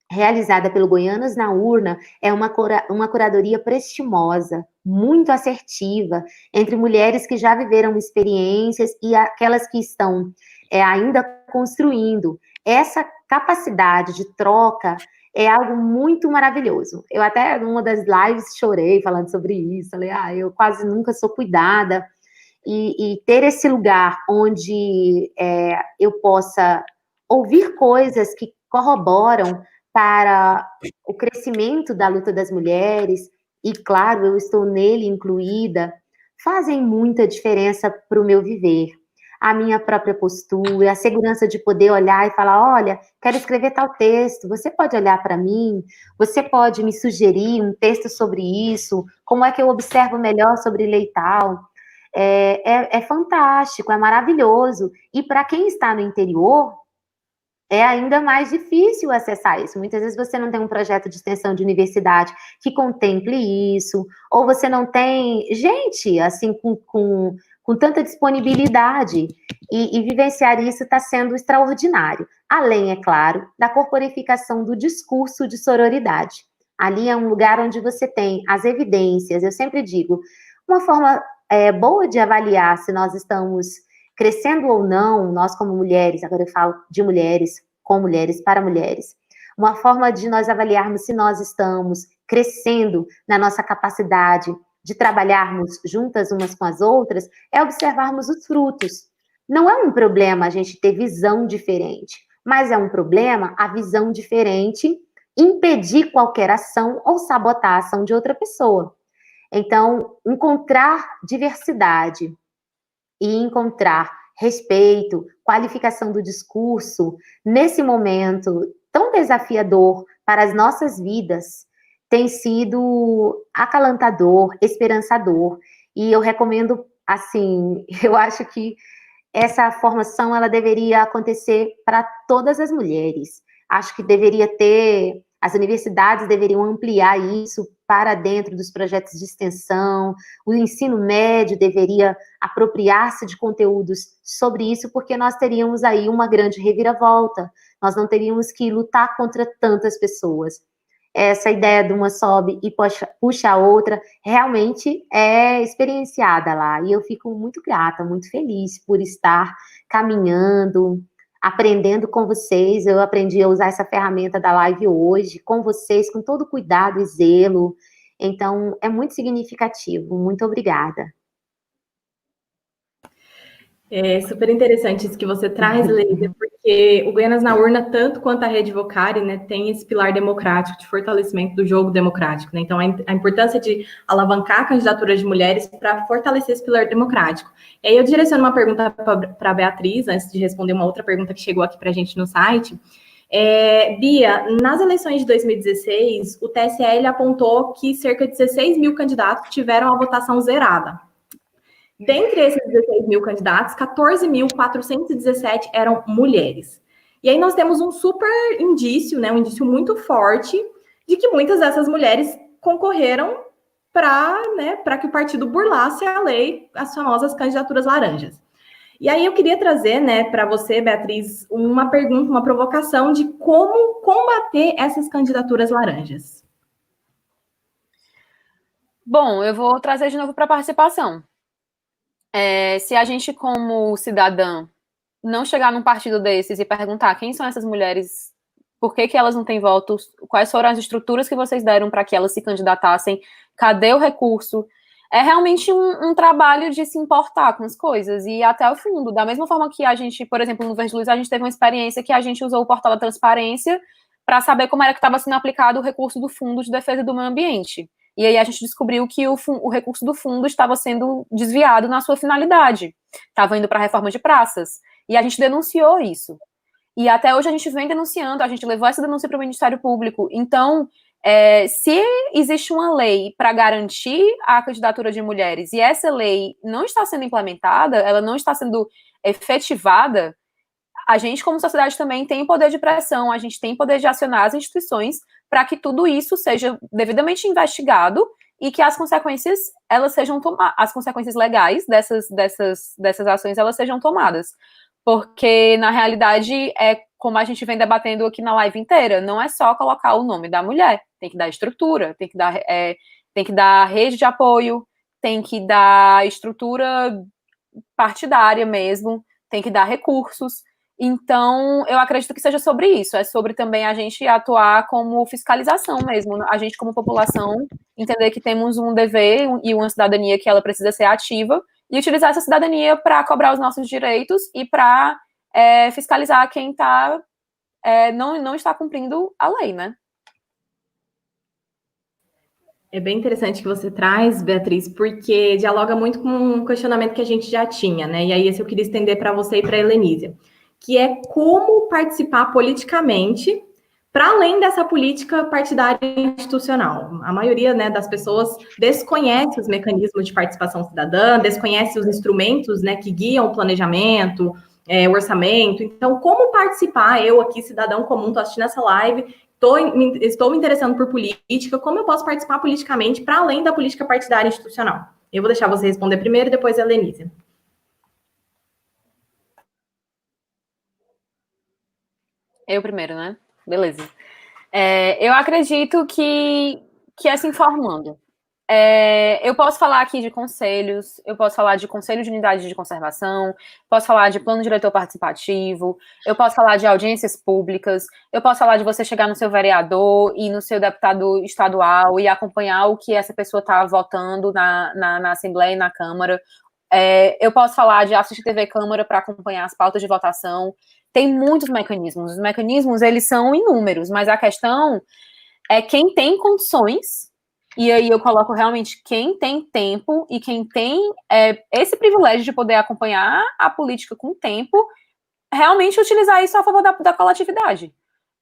realizada pelo Goianas na Urna é uma curadoria prestimosa, muito assertiva, entre mulheres que já viveram experiências e aquelas que estão ainda construindo. Essa capacidade de troca é algo muito maravilhoso. Eu até, numa das lives, chorei falando sobre isso. Falei, eu quase nunca sou cuidada. E ter esse lugar onde eu possa ouvir coisas que corroboram para o crescimento da luta das mulheres, e, claro, eu estou nele incluída, fazem muita diferença para o meu viver. A minha própria postura, a segurança de poder olhar e falar, olha, quero escrever tal texto, você pode olhar para mim, você pode me sugerir um texto sobre isso, como é que eu observo melhor sobre lei tal. É fantástico, é maravilhoso. E para quem está no interior, é ainda mais difícil acessar isso. Muitas vezes você não tem um projeto de extensão de universidade que contemple isso, ou você não tem gente, assim, com tanta disponibilidade, e vivenciar isso está sendo extraordinário. Além, é claro, da corporificação do discurso de sororidade. Ali é um lugar onde você tem as evidências, eu sempre digo, uma forma boa de avaliar se nós estamos crescendo ou não, nós como mulheres, agora eu falo de mulheres, com mulheres, para mulheres, uma forma de nós avaliarmos se nós estamos crescendo na nossa capacidade de trabalharmos juntas umas com as outras, é observarmos os frutos. Não é um problema a gente ter visão diferente, mas é um problema a visão diferente impedir qualquer ação ou sabotar a ação de outra pessoa. Então, encontrar diversidade e encontrar respeito, qualificação do discurso, nesse momento tão desafiador para as nossas vidas, tem sido acalentador, esperançador, e eu recomendo, assim, eu acho que essa formação ela deveria acontecer para todas as mulheres. Acho que deveria ter, as universidades deveriam ampliar isso para dentro dos projetos de extensão, o ensino médio deveria apropriar-se de conteúdos sobre isso, porque nós teríamos aí uma grande reviravolta, nós não teríamos que lutar contra tantas pessoas. Essa ideia de uma sobe e puxa a outra, realmente é experienciada lá. E eu fico muito grata, muito feliz por estar caminhando, aprendendo com vocês. Eu aprendi a usar essa ferramenta da live hoje, com vocês, com todo cuidado e zelo. Então, é muito significativo. Muito obrigada. É super interessante isso que você traz, Leide, porque o Goianas na Urna, tanto quanto a Rede Vocari, né, tem esse pilar democrático, de fortalecimento do jogo democrático, né? Então, a importância de alavancar a candidatura de mulheres para fortalecer esse pilar democrático. E aí eu direciono uma pergunta para a Beatriz, antes de responder uma outra pergunta que chegou aqui para a gente no site. Bia, nas eleições de 2016, o TSE apontou que cerca de 16 mil candidatos tiveram a votação zerada. Dentre esses 16 mil candidatos, 14.417 eram mulheres. E aí nós temos um super indício, né, um indício muito forte de que muitas dessas mulheres concorreram para que o partido burlasse a lei, as famosas candidaturas laranjas. E aí eu queria trazer, né, para você, Beatriz, uma pergunta, uma provocação de como combater essas candidaturas laranjas. Bom, eu vou trazer de novo para a participação. Se a gente, como cidadã, não chegar num partido desses e perguntar quem são essas mulheres, por que elas não têm votos, quais foram as estruturas que vocês deram para que elas se candidatassem, cadê o recurso, é realmente um trabalho de se importar com as coisas e ir até o fundo. Da mesma forma que a gente, por exemplo, no Verde Luz, a gente teve uma experiência que a gente usou o portal da transparência para saber como era que estava sendo aplicado o recurso do Fundo de Defesa do Meio Ambiente. E aí a gente descobriu que o recurso do fundo estava sendo desviado na sua finalidade. Estava indo para a reforma de praças. E a gente denunciou isso. E até hoje a gente vem denunciando, a gente levou essa denúncia para o Ministério Público. Então, se existe uma lei para garantir a candidatura de mulheres e essa lei não está sendo implementada, ela não está sendo efetivada, a gente, como sociedade, também tem poder de pressão, a gente tem poder de acionar as instituições para que tudo isso seja devidamente investigado e que as consequências, elas sejam as consequências legais dessas ações, elas sejam tomadas. Porque, na realidade, como a gente vem debatendo aqui na live inteira, não é só colocar o nome da mulher, tem que dar estrutura, tem que dar rede de apoio, tem que dar estrutura partidária mesmo, tem que dar recursos. Então, eu acredito que seja sobre isso, é sobre também a gente atuar como fiscalização mesmo, a gente como população entender que temos um dever e uma cidadania que ela precisa ser ativa e utilizar essa cidadania para cobrar os nossos direitos e para fiscalizar quem não está cumprindo a lei, né? É bem interessante que você traz, Beatriz, porque dialoga muito com um questionamento que a gente já tinha, né? E aí esse eu queria estender para você e para a Helenísia, que é como participar politicamente para além dessa política partidária institucional. A maioria, né, das pessoas desconhece os mecanismos de participação cidadã, desconhece os instrumentos, né, que guiam o planejamento, o orçamento. Então, como participar? Eu aqui, cidadão comum, estou assistindo essa live, estou me interessando por política, como eu posso participar politicamente para além da política partidária institucional? Eu vou deixar você responder primeiro, depois a Helenísia. Eu primeiro, né? Beleza. Eu acredito que é se informando. Eu posso falar aqui de conselhos, eu posso falar de conselho de unidade de conservação, posso falar de plano diretor participativo, eu posso falar de audiências públicas, eu posso falar de você chegar no seu vereador e no seu deputado estadual e acompanhar o que essa pessoa está votando na Assembleia e na Câmara, Eu posso falar de assistir TV Câmara para acompanhar as pautas de votação. Tem muitos mecanismos. Os mecanismos, eles são inúmeros, mas a questão é quem tem condições, e aí eu coloco realmente quem tem tempo e quem tem esse privilégio de poder acompanhar a política com tempo, realmente utilizar isso a favor da coletividade.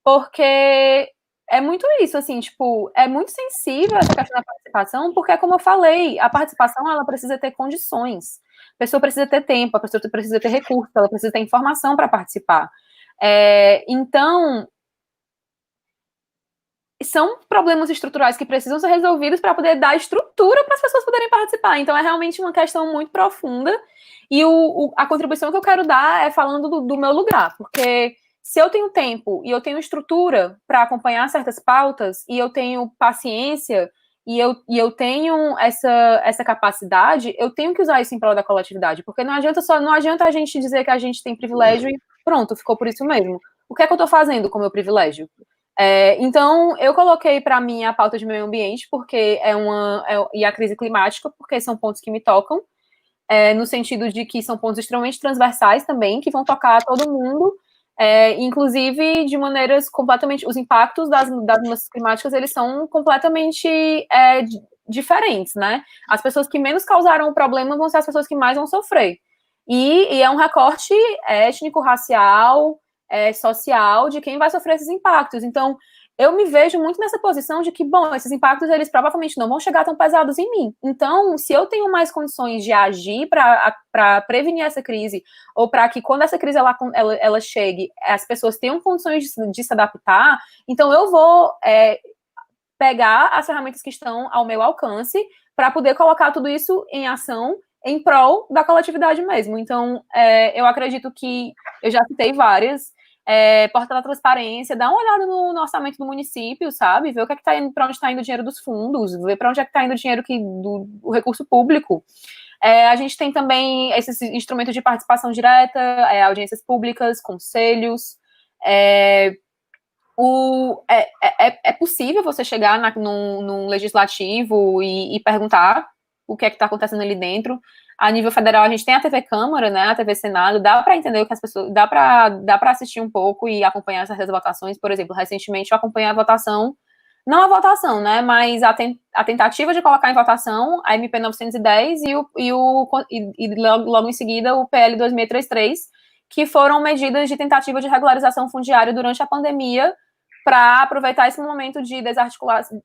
Porque é muito isso, assim, tipo, é muito sensível essa questão da participação, porque, como eu falei, a participação, ela precisa ter condições. A pessoa precisa ter tempo, a pessoa precisa ter recursos, ela precisa ter informação para participar. Então, são problemas estruturais que precisam ser resolvidos para poder dar estrutura para as pessoas poderem participar. Então, é realmente uma questão muito profunda. E a contribuição que eu quero dar é falando do meu lugar, porque se eu tenho tempo e eu tenho estrutura para acompanhar certas pautas, e eu tenho paciência, e eu tenho essa capacidade, eu tenho que usar isso em prol da coletividade, porque não adianta a gente dizer que a gente tem privilégio e pronto, ficou por isso mesmo. O que é que eu estou fazendo com o meu privilégio? Então, eu coloquei para mim a pauta de meio ambiente, porque e a crise climática, porque são pontos que me tocam, no sentido de que são pontos extremamente transversais também, que vão tocar a todo mundo, inclusive de maneiras completamente... Os impactos das mudanças climáticas, eles são completamente diferentes, né? As pessoas que menos causaram o problema vão ser as pessoas que mais vão sofrer. E é um recorte étnico, racial, social, de quem vai sofrer esses impactos. Então, eu me vejo muito nessa posição de que, bom, esses impactos, eles provavelmente não vão chegar tão pesados em mim. Então, se eu tenho mais condições de agir para prevenir essa crise, ou para que quando essa crise ela chegue, as pessoas tenham condições de se adaptar, então eu vou pegar as ferramentas que estão ao meu alcance para poder colocar tudo isso em ação em prol da coletividade mesmo. Então, eu acredito que eu já citei várias. Porta da transparência, dá uma olhada no orçamento do município, sabe? Ver o que é que tá indo, para onde está indo o dinheiro dos fundos, ver para onde é que está indo o dinheiro do recurso público. A gente tem também esses instrumentos de participação direta, audiências públicas, conselhos. É possível você chegar num legislativo e perguntar o que é que está acontecendo ali dentro. A nível federal, a gente tem a TV Câmara, né, a TV Senado, dá para entender o que as pessoas... Dá para assistir um pouco e acompanhar certas votações. Por exemplo, recentemente eu acompanhei a votação, não a votação, né, mas a tentativa de colocar em votação a MP 910 e logo em seguida o PL 2633, que foram medidas de tentativa de regularização fundiária durante a pandemia, para aproveitar esse momento de desarticulação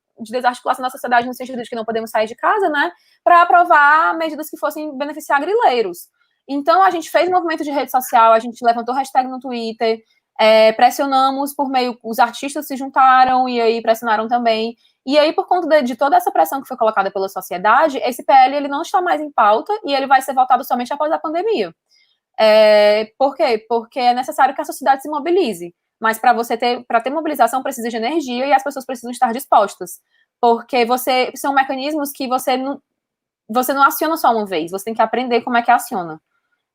da sociedade, no sentido de que não podemos sair de casa, né, para aprovar medidas que fossem beneficiar grileiros. Então, a gente fez movimento de rede social, a gente levantou hashtag no Twitter, pressionamos por meio... Os artistas se juntaram e aí pressionaram também. E aí, por conta de toda essa pressão que foi colocada pela sociedade, esse PL ele não está mais em pauta e ele vai ser votado somente após a pandemia. Por quê? Porque é necessário que a sociedade se mobilize. Mas para ter mobilização precisa de energia e as pessoas precisam estar dispostas. Porque são mecanismos que você não aciona só uma vez, você tem que aprender como é que aciona.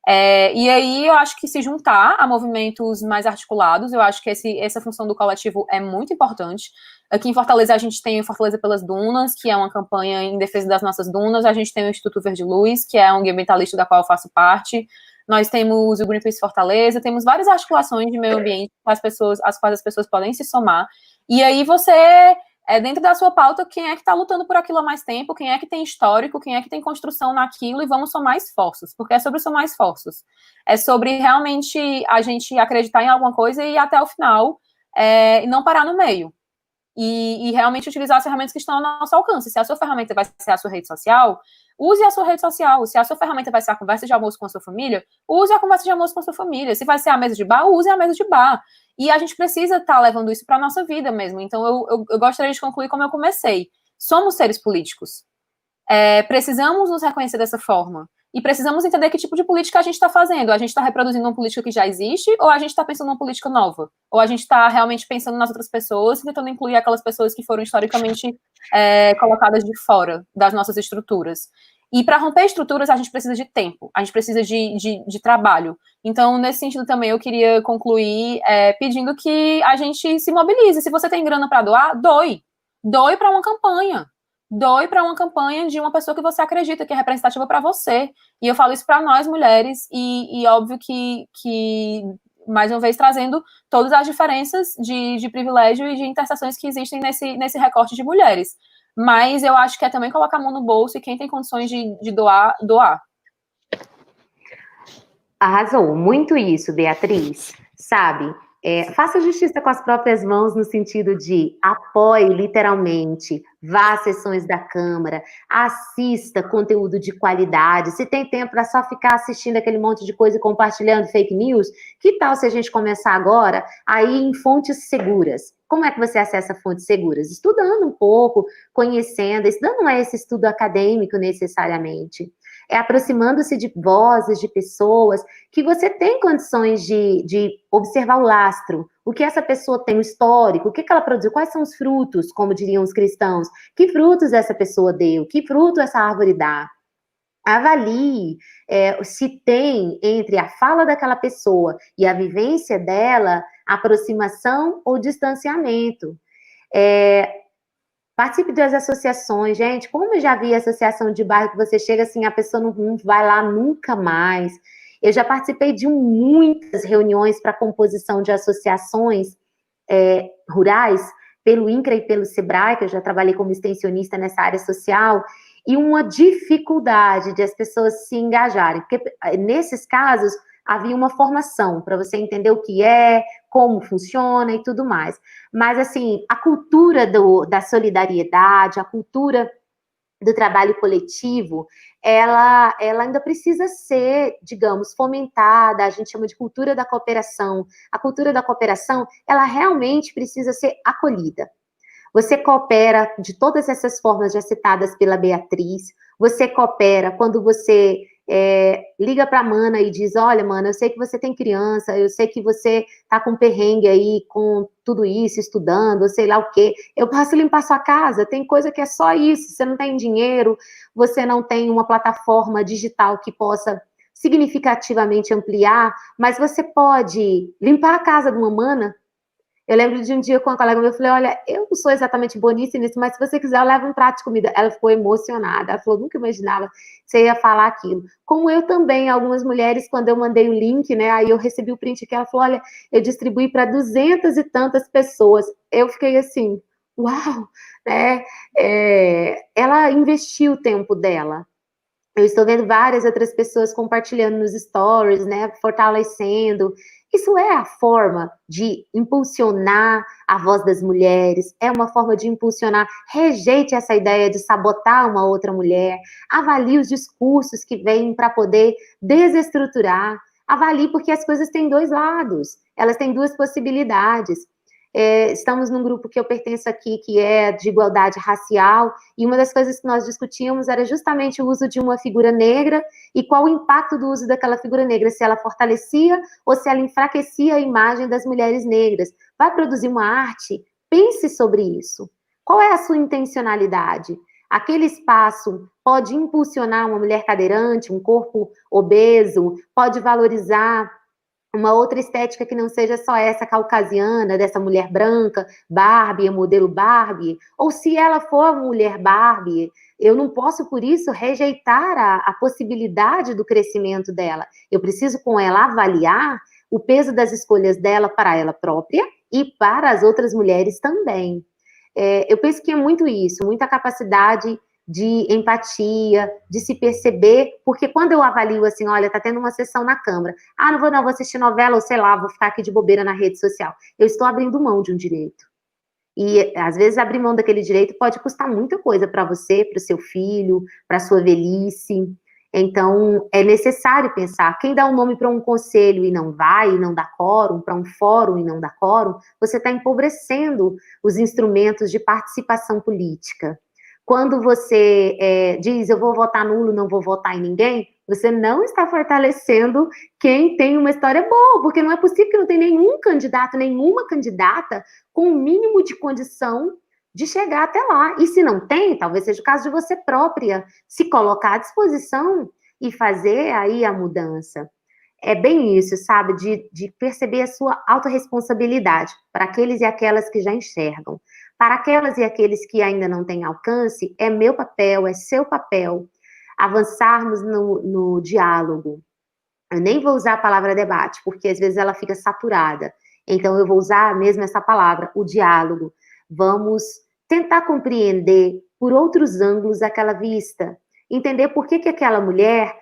E aí eu acho que se juntar a movimentos mais articulados, eu acho que essa função do coletivo é muito importante. Aqui em Fortaleza a gente tem o Fortaleza pelas Dunas, que é uma campanha em defesa das nossas dunas, a gente tem o Instituto Verde Luz, que é um guia ambientalista da qual eu faço parte. Nós temos o Greenpeace Fortaleza, temos várias articulações de meio ambiente às quais as pessoas podem se somar. E aí dentro da sua pauta, quem é que está lutando por aquilo há mais tempo, quem é que tem histórico, quem é que tem construção naquilo, e vamos somar esforços, porque é sobre somar esforços. É sobre realmente a gente acreditar em alguma coisa e ir até o final, e não parar no meio. E realmente utilizar as ferramentas que estão ao nosso alcance. Se a sua ferramenta vai ser a sua rede social, use a sua rede social. Se a sua ferramenta vai ser a conversa de almoço com a sua família, use a conversa de almoço com a sua família. Se vai ser a mesa de bar, use a mesa de bar. E a gente precisa estar levando isso para a nossa vida mesmo. Então, eu gostaria de concluir como eu comecei. Somos seres políticos. Precisamos nos reconhecer dessa forma. E precisamos entender que tipo de política a gente está fazendo. A gente está reproduzindo uma política que já existe, ou a gente está pensando numa política nova? Ou a gente está realmente pensando nas outras pessoas, tentando incluir aquelas pessoas que foram historicamente colocadas de fora das nossas estruturas. E para romper estruturas, a gente precisa de tempo, a gente precisa de trabalho. Então, nesse sentido também, eu queria concluir pedindo que a gente se mobilize. Se você tem grana para doar, doe. Doe para uma campanha. doe para uma campanha de uma pessoa que você acredita que é representativa para você. E eu falo isso para nós, mulheres, e óbvio que, mais uma vez, trazendo todas as diferenças de privilégio e de interseções que existem nesse recorte de mulheres. Mas eu acho que é também colocar a mão no bolso e quem tem condições de doar, doar. Arrasou, muito isso, Beatriz. Sabe, faça justiça com as próprias mãos no sentido de apoie literalmente, vá às sessões da Câmara, assista conteúdo de qualidade. Se tem tempo para só ficar assistindo aquele monte de coisa e compartilhando fake news, que tal se a gente começar agora aí em fontes seguras? Como é que você acessa fontes seguras? Estudando um pouco, conhecendo, estudando não é esse estudo acadêmico necessariamente. É aproximando-se de vozes, de pessoas, que você tem condições de observar o lastro, o que essa pessoa tem, o histórico, o que ela produziu, quais são os frutos, como diriam os cristãos, que frutos essa pessoa deu, que fruto essa árvore dá. Avalie se tem entre a fala daquela pessoa e a vivência dela aproximação ou distanciamento. Participe das associações, gente. Como eu já vi associação de bairro que você chega assim, a pessoa não vai lá nunca mais. Eu já participei de muitas reuniões para composição de associações rurais, pelo INCRA e pelo SEBRAE, que eu já trabalhei como extensionista nessa área social, e uma dificuldade de as pessoas se engajarem, porque nesses casos havia uma formação para você entender o que como funciona e tudo mais. Mas, assim, a cultura da solidariedade, a cultura do trabalho coletivo, ela ainda precisa ser, digamos, fomentada, a gente chama de cultura da cooperação. A cultura da cooperação, ela realmente precisa ser acolhida. Você coopera de todas essas formas já citadas pela Beatriz, você coopera quando você liga para a Mana e diz, olha, Mana, eu sei que você tem criança, eu sei que você tá com perrengue aí, com tudo isso, estudando, sei lá o quê, eu posso limpar sua casa, tem coisa que é só isso, você não tem dinheiro, você não tem uma plataforma digital que possa significativamente ampliar, mas você pode limpar a casa de uma Mana. Eu lembro de um dia com uma colega minha, eu falei, olha, eu não sou exatamente boníssima nisso, mas se você quiser, eu levo um prato de comida. Ela ficou emocionada, ela falou, nunca imaginava que você ia falar aquilo. Como eu também, algumas mulheres, quando eu mandei o link, né, aí eu recebi o print que ela falou, olha, eu distribuí para 200 e tantas pessoas. Eu fiquei assim, uau, né, ela investiu o tempo dela. Eu estou vendo várias outras pessoas compartilhando nos stories, né, fortalecendo. Isso é a forma de impulsionar a voz das mulheres, é uma forma de impulsionar. Rejeite essa ideia de sabotar uma outra mulher. Avalie os discursos que vêm para poder desestruturar. Avalie porque as coisas têm dois lados, elas têm duas possibilidades. Estamos num grupo que eu pertenço aqui, que é de igualdade racial, e uma das coisas que nós discutíamos era justamente o uso de uma figura negra e qual o impacto do uso daquela figura negra, se ela fortalecia ou se ela enfraquecia a imagem das mulheres negras. Vai produzir uma arte? Pense sobre isso. Qual é a sua intencionalidade? Aquele espaço pode impulsionar uma mulher cadeirante, um corpo obeso, pode valorizar uma outra estética que não seja só essa caucasiana, dessa mulher branca, Barbie, modelo Barbie, ou se ela for mulher Barbie, eu não posso, por isso, rejeitar a possibilidade do crescimento dela. Eu preciso, com ela, avaliar o peso das escolhas dela para ela própria e para as outras mulheres também. Eu penso que é muito isso, muita capacidade de empatia, de se perceber, porque quando eu avalio assim, olha, tá tendo uma sessão na Câmara, não vou assistir novela, ou sei lá, vou ficar aqui de bobeira na rede social. Eu estou abrindo mão de um direito. E, às vezes, abrir mão daquele direito pode custar muita coisa para você, para o seu filho, para a sua velhice. Então, é necessário pensar, quem dá um nome para um conselho e não vai, e não dá quórum, para um fórum e não dá quórum, você está empobrecendo os instrumentos de participação política. Quando você diz, eu vou votar nulo, não vou votar em ninguém, você não está fortalecendo quem tem uma história boa, porque não é possível que não tenha nenhum candidato, nenhuma candidata com o mínimo de condição de chegar até lá. E se não tem, talvez seja o caso de você própria se colocar à disposição e fazer aí a mudança. É bem isso, sabe? De perceber a sua autorresponsabilidade para aqueles e aquelas que já enxergam. Para aquelas e aqueles que ainda não têm alcance, é meu papel, é seu papel, avançarmos no diálogo. Eu nem vou usar a palavra debate, porque às vezes ela fica saturada. Então, eu vou usar mesmo essa palavra, o diálogo. Vamos tentar compreender por outros ângulos aquela vista. Entender por que aquela mulher,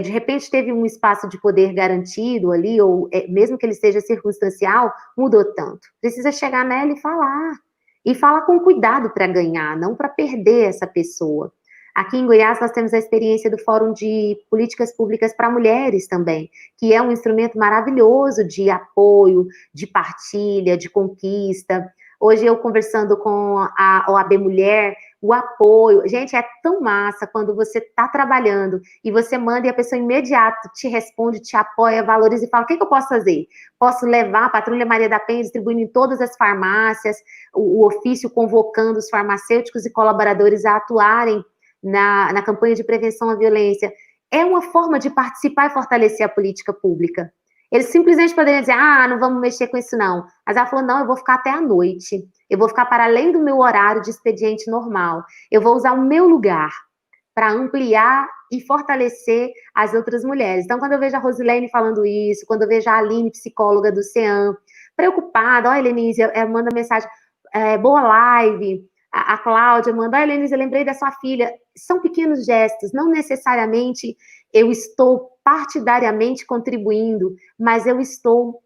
de repente, teve um espaço de poder garantido ali, ou mesmo que ele seja circunstancial, mudou tanto. Precisa chegar nela e falar. E falar com cuidado para ganhar, não para perder essa pessoa. Aqui em Goiás, nós temos a experiência do Fórum de Políticas Públicas para Mulheres também, que é um instrumento maravilhoso de apoio, de partilha, de conquista. Hoje, eu conversando com a OAB Mulher, o apoio. Gente, é tão massa quando você está trabalhando e você manda e a pessoa imediato te responde, te apoia, valoriza e fala, o que eu posso fazer? Posso levar a Patrulha Maria da Penha distribuindo em todas as farmácias, o ofício convocando os farmacêuticos e colaboradores a atuarem na campanha de prevenção à violência. É uma forma de participar e fortalecer a política pública. Eles simplesmente poderiam dizer, não vamos mexer com isso não. Mas ela falou, não, eu vou ficar até a noite. Eu vou ficar para além do meu horário de expediente normal. Eu vou usar o meu lugar para ampliar e fortalecer as outras mulheres. Então, quando eu vejo a Rosilene falando isso, quando eu vejo a Aline, psicóloga do CEAM, preocupada, olha, Lenise, manda mensagem, boa live, a Cláudia manda, olha, Lenise, eu lembrei da sua filha. São pequenos gestos, não necessariamente eu estou partidariamente contribuindo, mas eu estou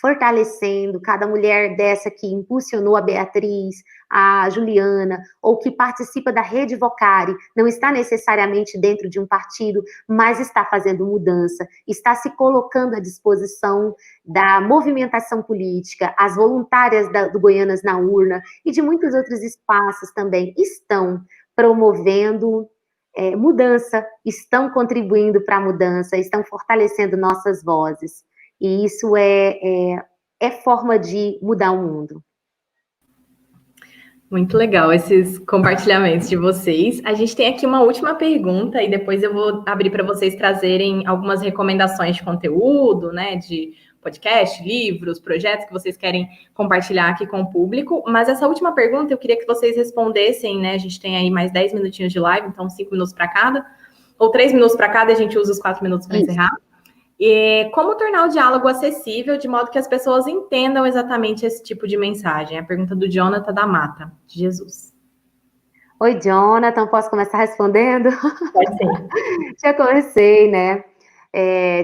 fortalecendo cada mulher dessa que impulsionou a Beatriz, a Juliana, ou que participa da Rede Vocari, não está necessariamente dentro de um partido, mas está fazendo mudança, está se colocando à disposição da movimentação política, as voluntárias do Goianas na Urna e de muitos outros espaços também estão promovendo mudança, estão contribuindo para a mudança, estão fortalecendo nossas vozes. E isso é forma de mudar o mundo. Muito legal esses compartilhamentos de vocês. A gente tem aqui uma última pergunta e depois eu vou abrir para vocês trazerem algumas recomendações de conteúdo, né, de podcast, livros, projetos que vocês querem compartilhar aqui com o público. Mas essa última pergunta eu queria que vocês respondessem, né? A gente tem aí mais 10 minutinhos de live, então 5 minutos para cada, ou 3 minutos para cada, e a gente usa os 4 minutos para encerrar. E como tornar o diálogo acessível de modo que as pessoas entendam exatamente esse tipo de mensagem? A pergunta do Jonathan da Mata, de Jesus. Oi, Jonathan, posso começar respondendo? Pode ser. Já comecei, né?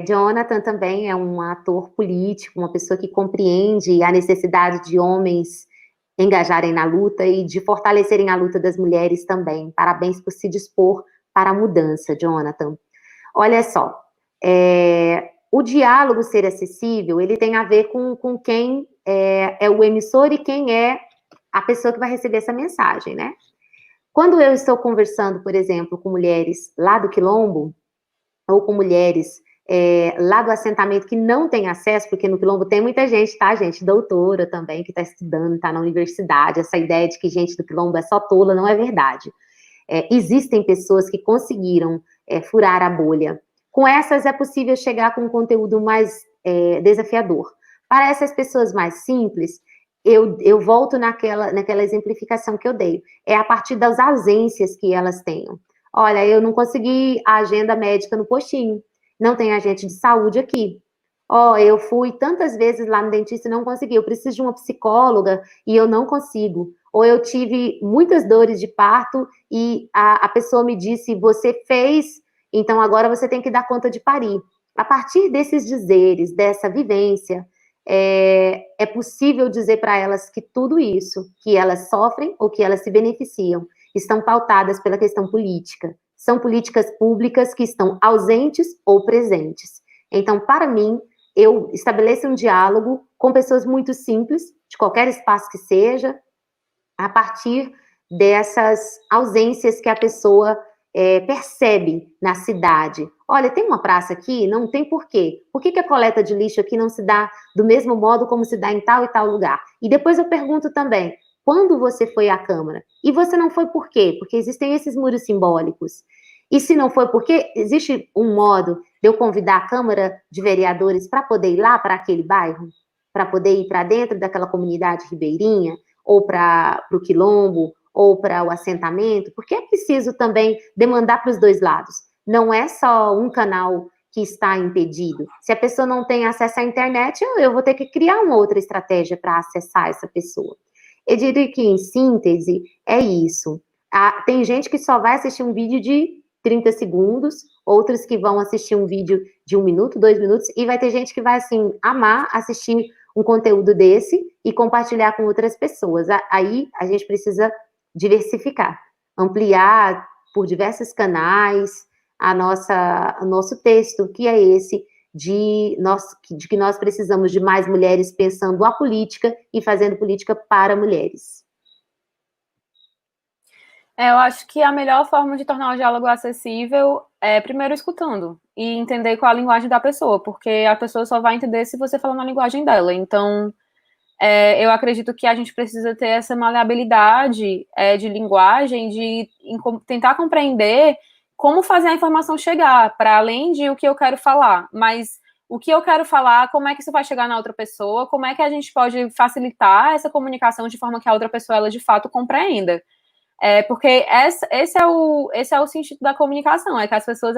Jonathan também é um ator político, uma pessoa que compreende a necessidade de homens engajarem na luta e de fortalecerem a luta das mulheres também. Parabéns por se dispor para a mudança, Jonathan. Olha só, o diálogo ser acessível, ele tem a ver com quem é o emissor e quem é a pessoa que vai receber essa mensagem, né? Quando eu estou conversando, por exemplo, com mulheres lá do Quilombo, ou com mulheres lá do assentamento que não tem acesso, porque no Quilombo tem muita gente, tá, gente? Doutora também, que está estudando, está na universidade. Essa ideia de que gente do Quilombo é só tola, não é verdade. Existem pessoas que conseguiram furar a bolha. Com essas é possível chegar com um conteúdo mais desafiador. Para essas pessoas mais simples, eu volto naquela exemplificação que eu dei. É a partir das ausências que elas tenham. Olha, eu não consegui a agenda médica no postinho. Não tem agente de saúde aqui. Eu fui tantas vezes lá no dentista e não consegui. Eu preciso de uma psicóloga e eu não consigo. Ou eu tive muitas dores de parto e a pessoa me disse, você fez, então agora você tem que dar conta de parir. A partir desses dizeres, dessa vivência, é possível dizer para elas que tudo isso que elas sofrem ou que elas se beneficiam estão pautadas pela questão política. São políticas públicas que estão ausentes ou presentes. Então, para mim, eu estabeleço um diálogo com pessoas muito simples, de qualquer espaço que seja, a partir dessas ausências que a pessoa percebe na cidade. Olha, tem uma praça aqui? Não tem por quê. Por que a coleta de lixo aqui não se dá do mesmo modo como se dá em tal e tal lugar? E depois eu pergunto também, quando você foi à Câmara? E você não foi por quê? Porque existem esses muros simbólicos. E se não foi por quê, existe um modo de eu convidar a Câmara de Vereadores para poder ir lá para aquele bairro? Para poder ir para dentro daquela comunidade ribeirinha? ou para o quilombo, ou para o assentamento, porque é preciso também demandar para os dois lados. Não é só um canal que está impedido. Se a pessoa não tem acesso à internet, eu vou ter que criar uma outra estratégia para acessar essa pessoa. Eu diria que, em síntese, é isso. Tem gente que só vai assistir um vídeo de 30 segundos, outros que vão assistir um vídeo de 1 minuto, 2 minutos, e vai ter gente que vai, assim, amar assistir um conteúdo desse e compartilhar com outras pessoas. Aí a gente precisa diversificar, ampliar por diversos canais o nosso texto, que é esse de que nós precisamos de mais mulheres pensando a política e fazendo política para mulheres. Eu acho que a melhor forma de tornar o diálogo acessível é primeiro escutando e entender qual a linguagem da pessoa, porque a pessoa só vai entender se você falar na linguagem dela. Então, eu acredito que a gente precisa ter essa maleabilidade de linguagem, de tentar compreender como fazer a informação chegar, para além de o que eu quero falar, mas o que eu quero falar, como é que isso vai chegar na outra pessoa, como é que a gente pode facilitar essa comunicação de forma que a outra pessoa, ela de fato compreenda. Porque esse é o sentido da comunicação, é que as pessoas,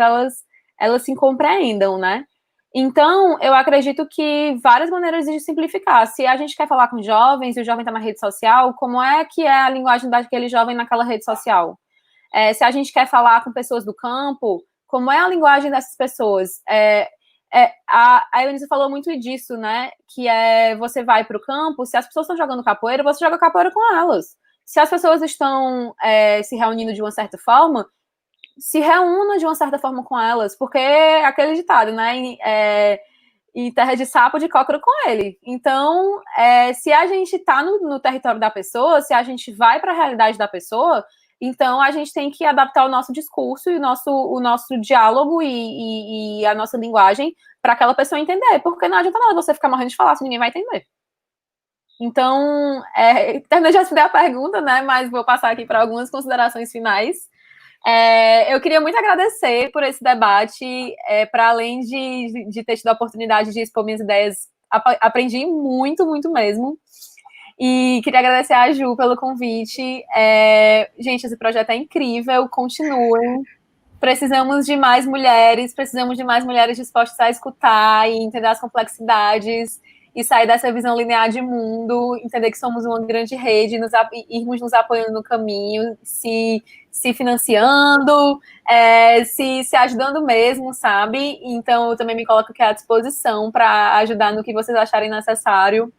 elas se compreendam, né? Então, eu acredito que várias maneiras de simplificar. Se a gente quer falar com jovens, e o jovem está na rede social, como é que é a linguagem daquele jovem naquela rede social? Se a gente quer falar com pessoas do campo, como é a linguagem dessas pessoas? A Eunice falou muito disso, né? Que você vai para o campo, se as pessoas estão jogando capoeira, você joga capoeira com elas. Se as pessoas estão se reunindo de uma certa forma, se reúna de uma certa forma com elas, porque é aquele ditado, né? Em terra de sapo, de cócoro com ele. Então, se a gente está no território da pessoa, se a gente vai para a realidade da pessoa, então a gente tem que adaptar o nosso discurso e o nosso diálogo e a nossa linguagem para aquela pessoa entender, porque não adianta nada você ficar morrendo de falar se ninguém vai entender. Então, terminei de responder a pergunta, né? Mas vou passar aqui para algumas considerações finais. Eu queria muito agradecer por esse debate, para além de ter tido a oportunidade de expor minhas ideias, aprendi muito, muito mesmo. E queria agradecer a Ju pelo convite. Gente, esse projeto é incrível, continuem. Precisamos de mais mulheres dispostas a escutar e entender as complexidades e sair dessa visão linear de mundo, entender que somos uma grande rede, irmos nos apoiando no caminho, se financiando, se ajudando mesmo, sabe? Então, eu também me coloco aqui à disposição para ajudar no que vocês acharem necessário.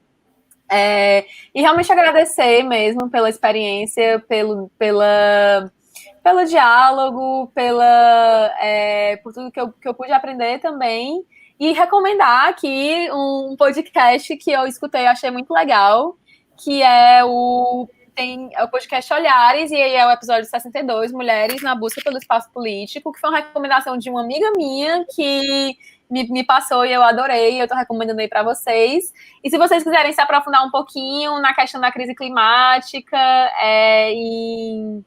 E realmente agradecer mesmo pela experiência, pelo diálogo, por tudo que eu pude aprender também. E recomendar aqui um podcast que eu escutei e achei muito legal, que é o podcast Olhares, e aí é o episódio 62, Mulheres na Busca pelo Espaço Político, que foi uma recomendação de uma amiga minha que me passou e eu adorei, eu tô recomendando aí para vocês. E se vocês quiserem se aprofundar um pouquinho na questão da crise climática e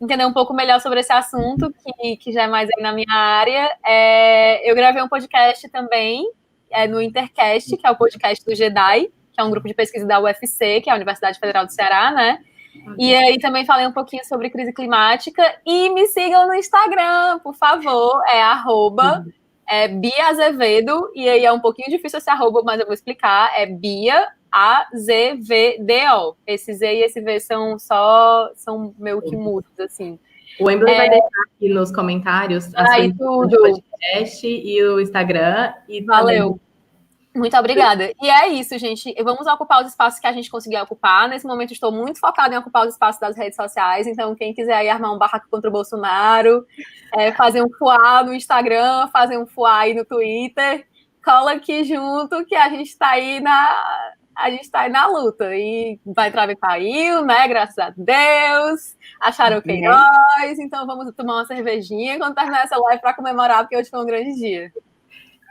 entender um pouco melhor sobre esse assunto, que já é mais aí na minha área, eu gravei um podcast também, no Intercast, que é o podcast do JEDI, que é um grupo de pesquisa da UFC, que é a Universidade Federal do Ceará, né? E aí também falei um pouquinho sobre crise climática. E me sigam no Instagram, por favor, Bia Azevedo, e aí é um pouquinho difícil esse arroba, mas eu vou explicar, Bia AZVDO. Esse Z e esse V são meio que mudos, assim. O Emily vai deixar aqui nos comentários tudo. Do podcast e o Instagram. E valeu. Também... Muito obrigada. E é isso, gente. Vamos ocupar os espaços que a gente conseguir ocupar. Nesse momento, estou muito focada em ocupar os espaços das redes sociais. Então, quem quiser aí armar um barraco contra o Bolsonaro, fazer um fuá no Instagram, fazer um fuá aí no Twitter, cola aqui junto que a gente está aí na luta. E vai entrar caiu, né? Graças a Deus. Acharam que nós. Então, vamos tomar uma cervejinha quando terminar essa live para comemorar, porque hoje foi um grande dia.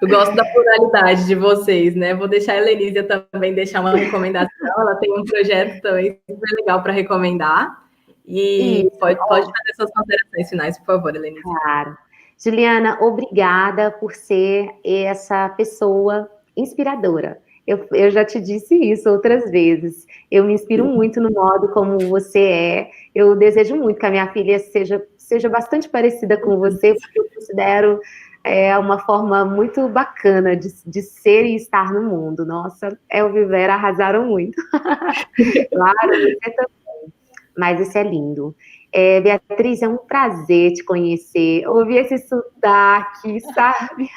Eu gosto da pluralidade de vocês, né? Vou deixar a Helenísia também deixar uma recomendação. Ela tem um projeto também super legal para recomendar. E pode fazer suas considerações finais, por favor, Helenísia. Claro. Juliana, obrigada por ser essa pessoa inspiradora. Eu já te disse isso outras vezes. Eu me inspiro muito no modo como você é. Eu desejo muito que a minha filha seja bastante parecida com você, porque eu considero uma forma muito bacana de ser e estar no mundo. Nossa, Elvia e Vera arrasaram muito. Claro, você também. Mas isso é lindo. Beatriz, é um prazer te conhecer, ouvir esse sotaque, sabe?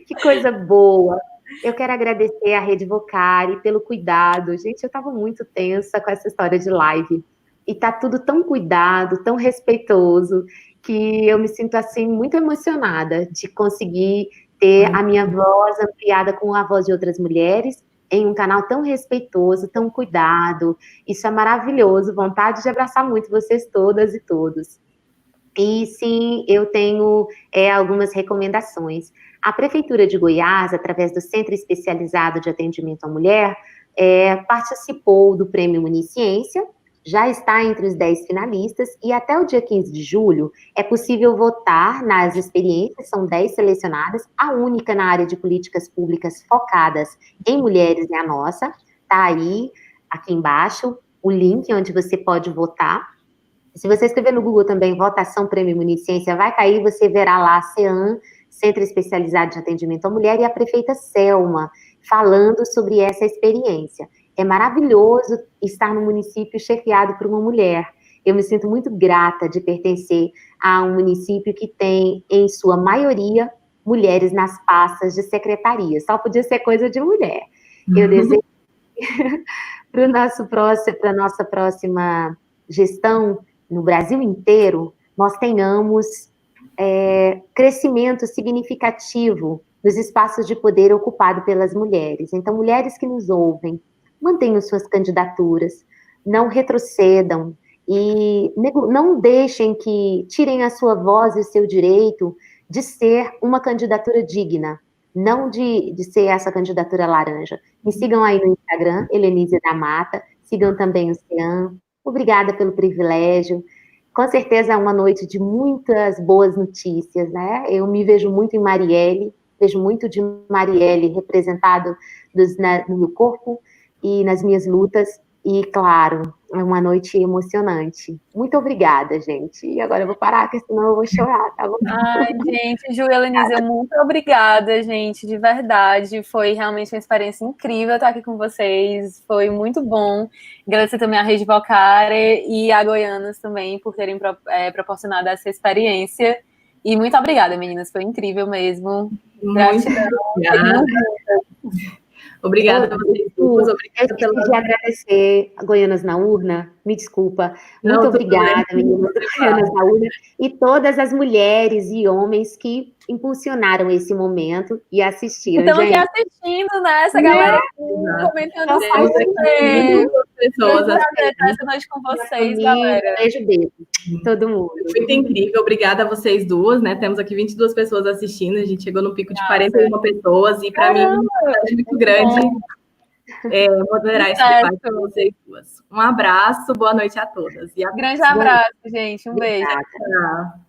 Que coisa boa. Eu quero agradecer à Rede Vocari pelo cuidado. Gente, eu estava muito tensa com essa história de live. E tá tudo tão cuidado, tão respeitoso, que eu me sinto assim muito emocionada de conseguir ter a minha voz ampliada com a voz de outras mulheres em um canal tão respeitoso, tão cuidado. Isso é maravilhoso. Vontade de abraçar muito vocês todas e todos. E sim, eu tenho algumas recomendações. A Prefeitura de Goiás, através do Centro Especializado de Atendimento à Mulher, participou do Prêmio Municiência, já está entre os 10 finalistas, e até o dia 15 de julho é possível votar nas experiências, são 10 selecionadas, a única na área de políticas públicas focadas em mulheres é a nossa, está aí, aqui embaixo, o link onde você pode votar. Se você escrever no Google também, votação Prêmio Municência, vai cair, você verá lá a CEAM, Centro Especializado de Atendimento à Mulher, e a prefeita Selma, falando sobre essa experiência. É maravilhoso estar no município chefiado por uma mulher. Eu me sinto muito grata de pertencer a um município que tem, em sua maioria, mulheres nas pastas de secretaria. Só podia ser coisa de mulher. Eu desejo para a nossa próxima gestão, no Brasil inteiro, nós tenhamos crescimento significativo nos espaços de poder ocupado pelas mulheres. Então, mulheres que nos ouvem, mantenham suas candidaturas, não retrocedam e não deixem que tirem a sua voz e o seu direito de ser uma candidatura digna, não de ser essa candidatura laranja. Me sigam aí no Instagram, Helenise da Mata, sigam também o CEAM. Obrigada pelo privilégio. Com certeza é uma noite de muitas boas notícias, né? Eu me vejo muito em Marielle, vejo muito de Marielle representado no meu corpo e nas minhas lutas, e claro, é uma noite emocionante. Muito obrigada, gente. E agora eu vou parar, porque senão eu vou chorar, tá bom? Ai, gente, Ju e Helenise, muito obrigada, gente, de verdade. Foi realmente uma experiência incrível estar aqui com vocês. Foi muito bom. Agradecer também à Rede Vocari e a Goianas também por terem proporcionado essa experiência. E muito obrigada, meninas. Foi incrível mesmo. Gratidão. Obrigada a vocês duas. Obrigada pela... de agradecer a Goianas na Urna. Me desculpa. Muito obrigada, meninas do Goianas na Urna. E todas as mulheres e homens que impulsionaram esse momento e assistiram. Estamos aqui assistindo, né? Essa galera comentando super. Pessoas essa noite com vocês, galera. Beijo. Todo mundo. Muito incrível. Obrigada a vocês duas, né? Temos aqui 22 pessoas assistindo. A gente chegou no pico de 41 pessoas. E para mim, é muito grande moderar esse debate com vocês duas. Um abraço, boa noite a todas. E grande abraço, gente. Um beijo. Tchau.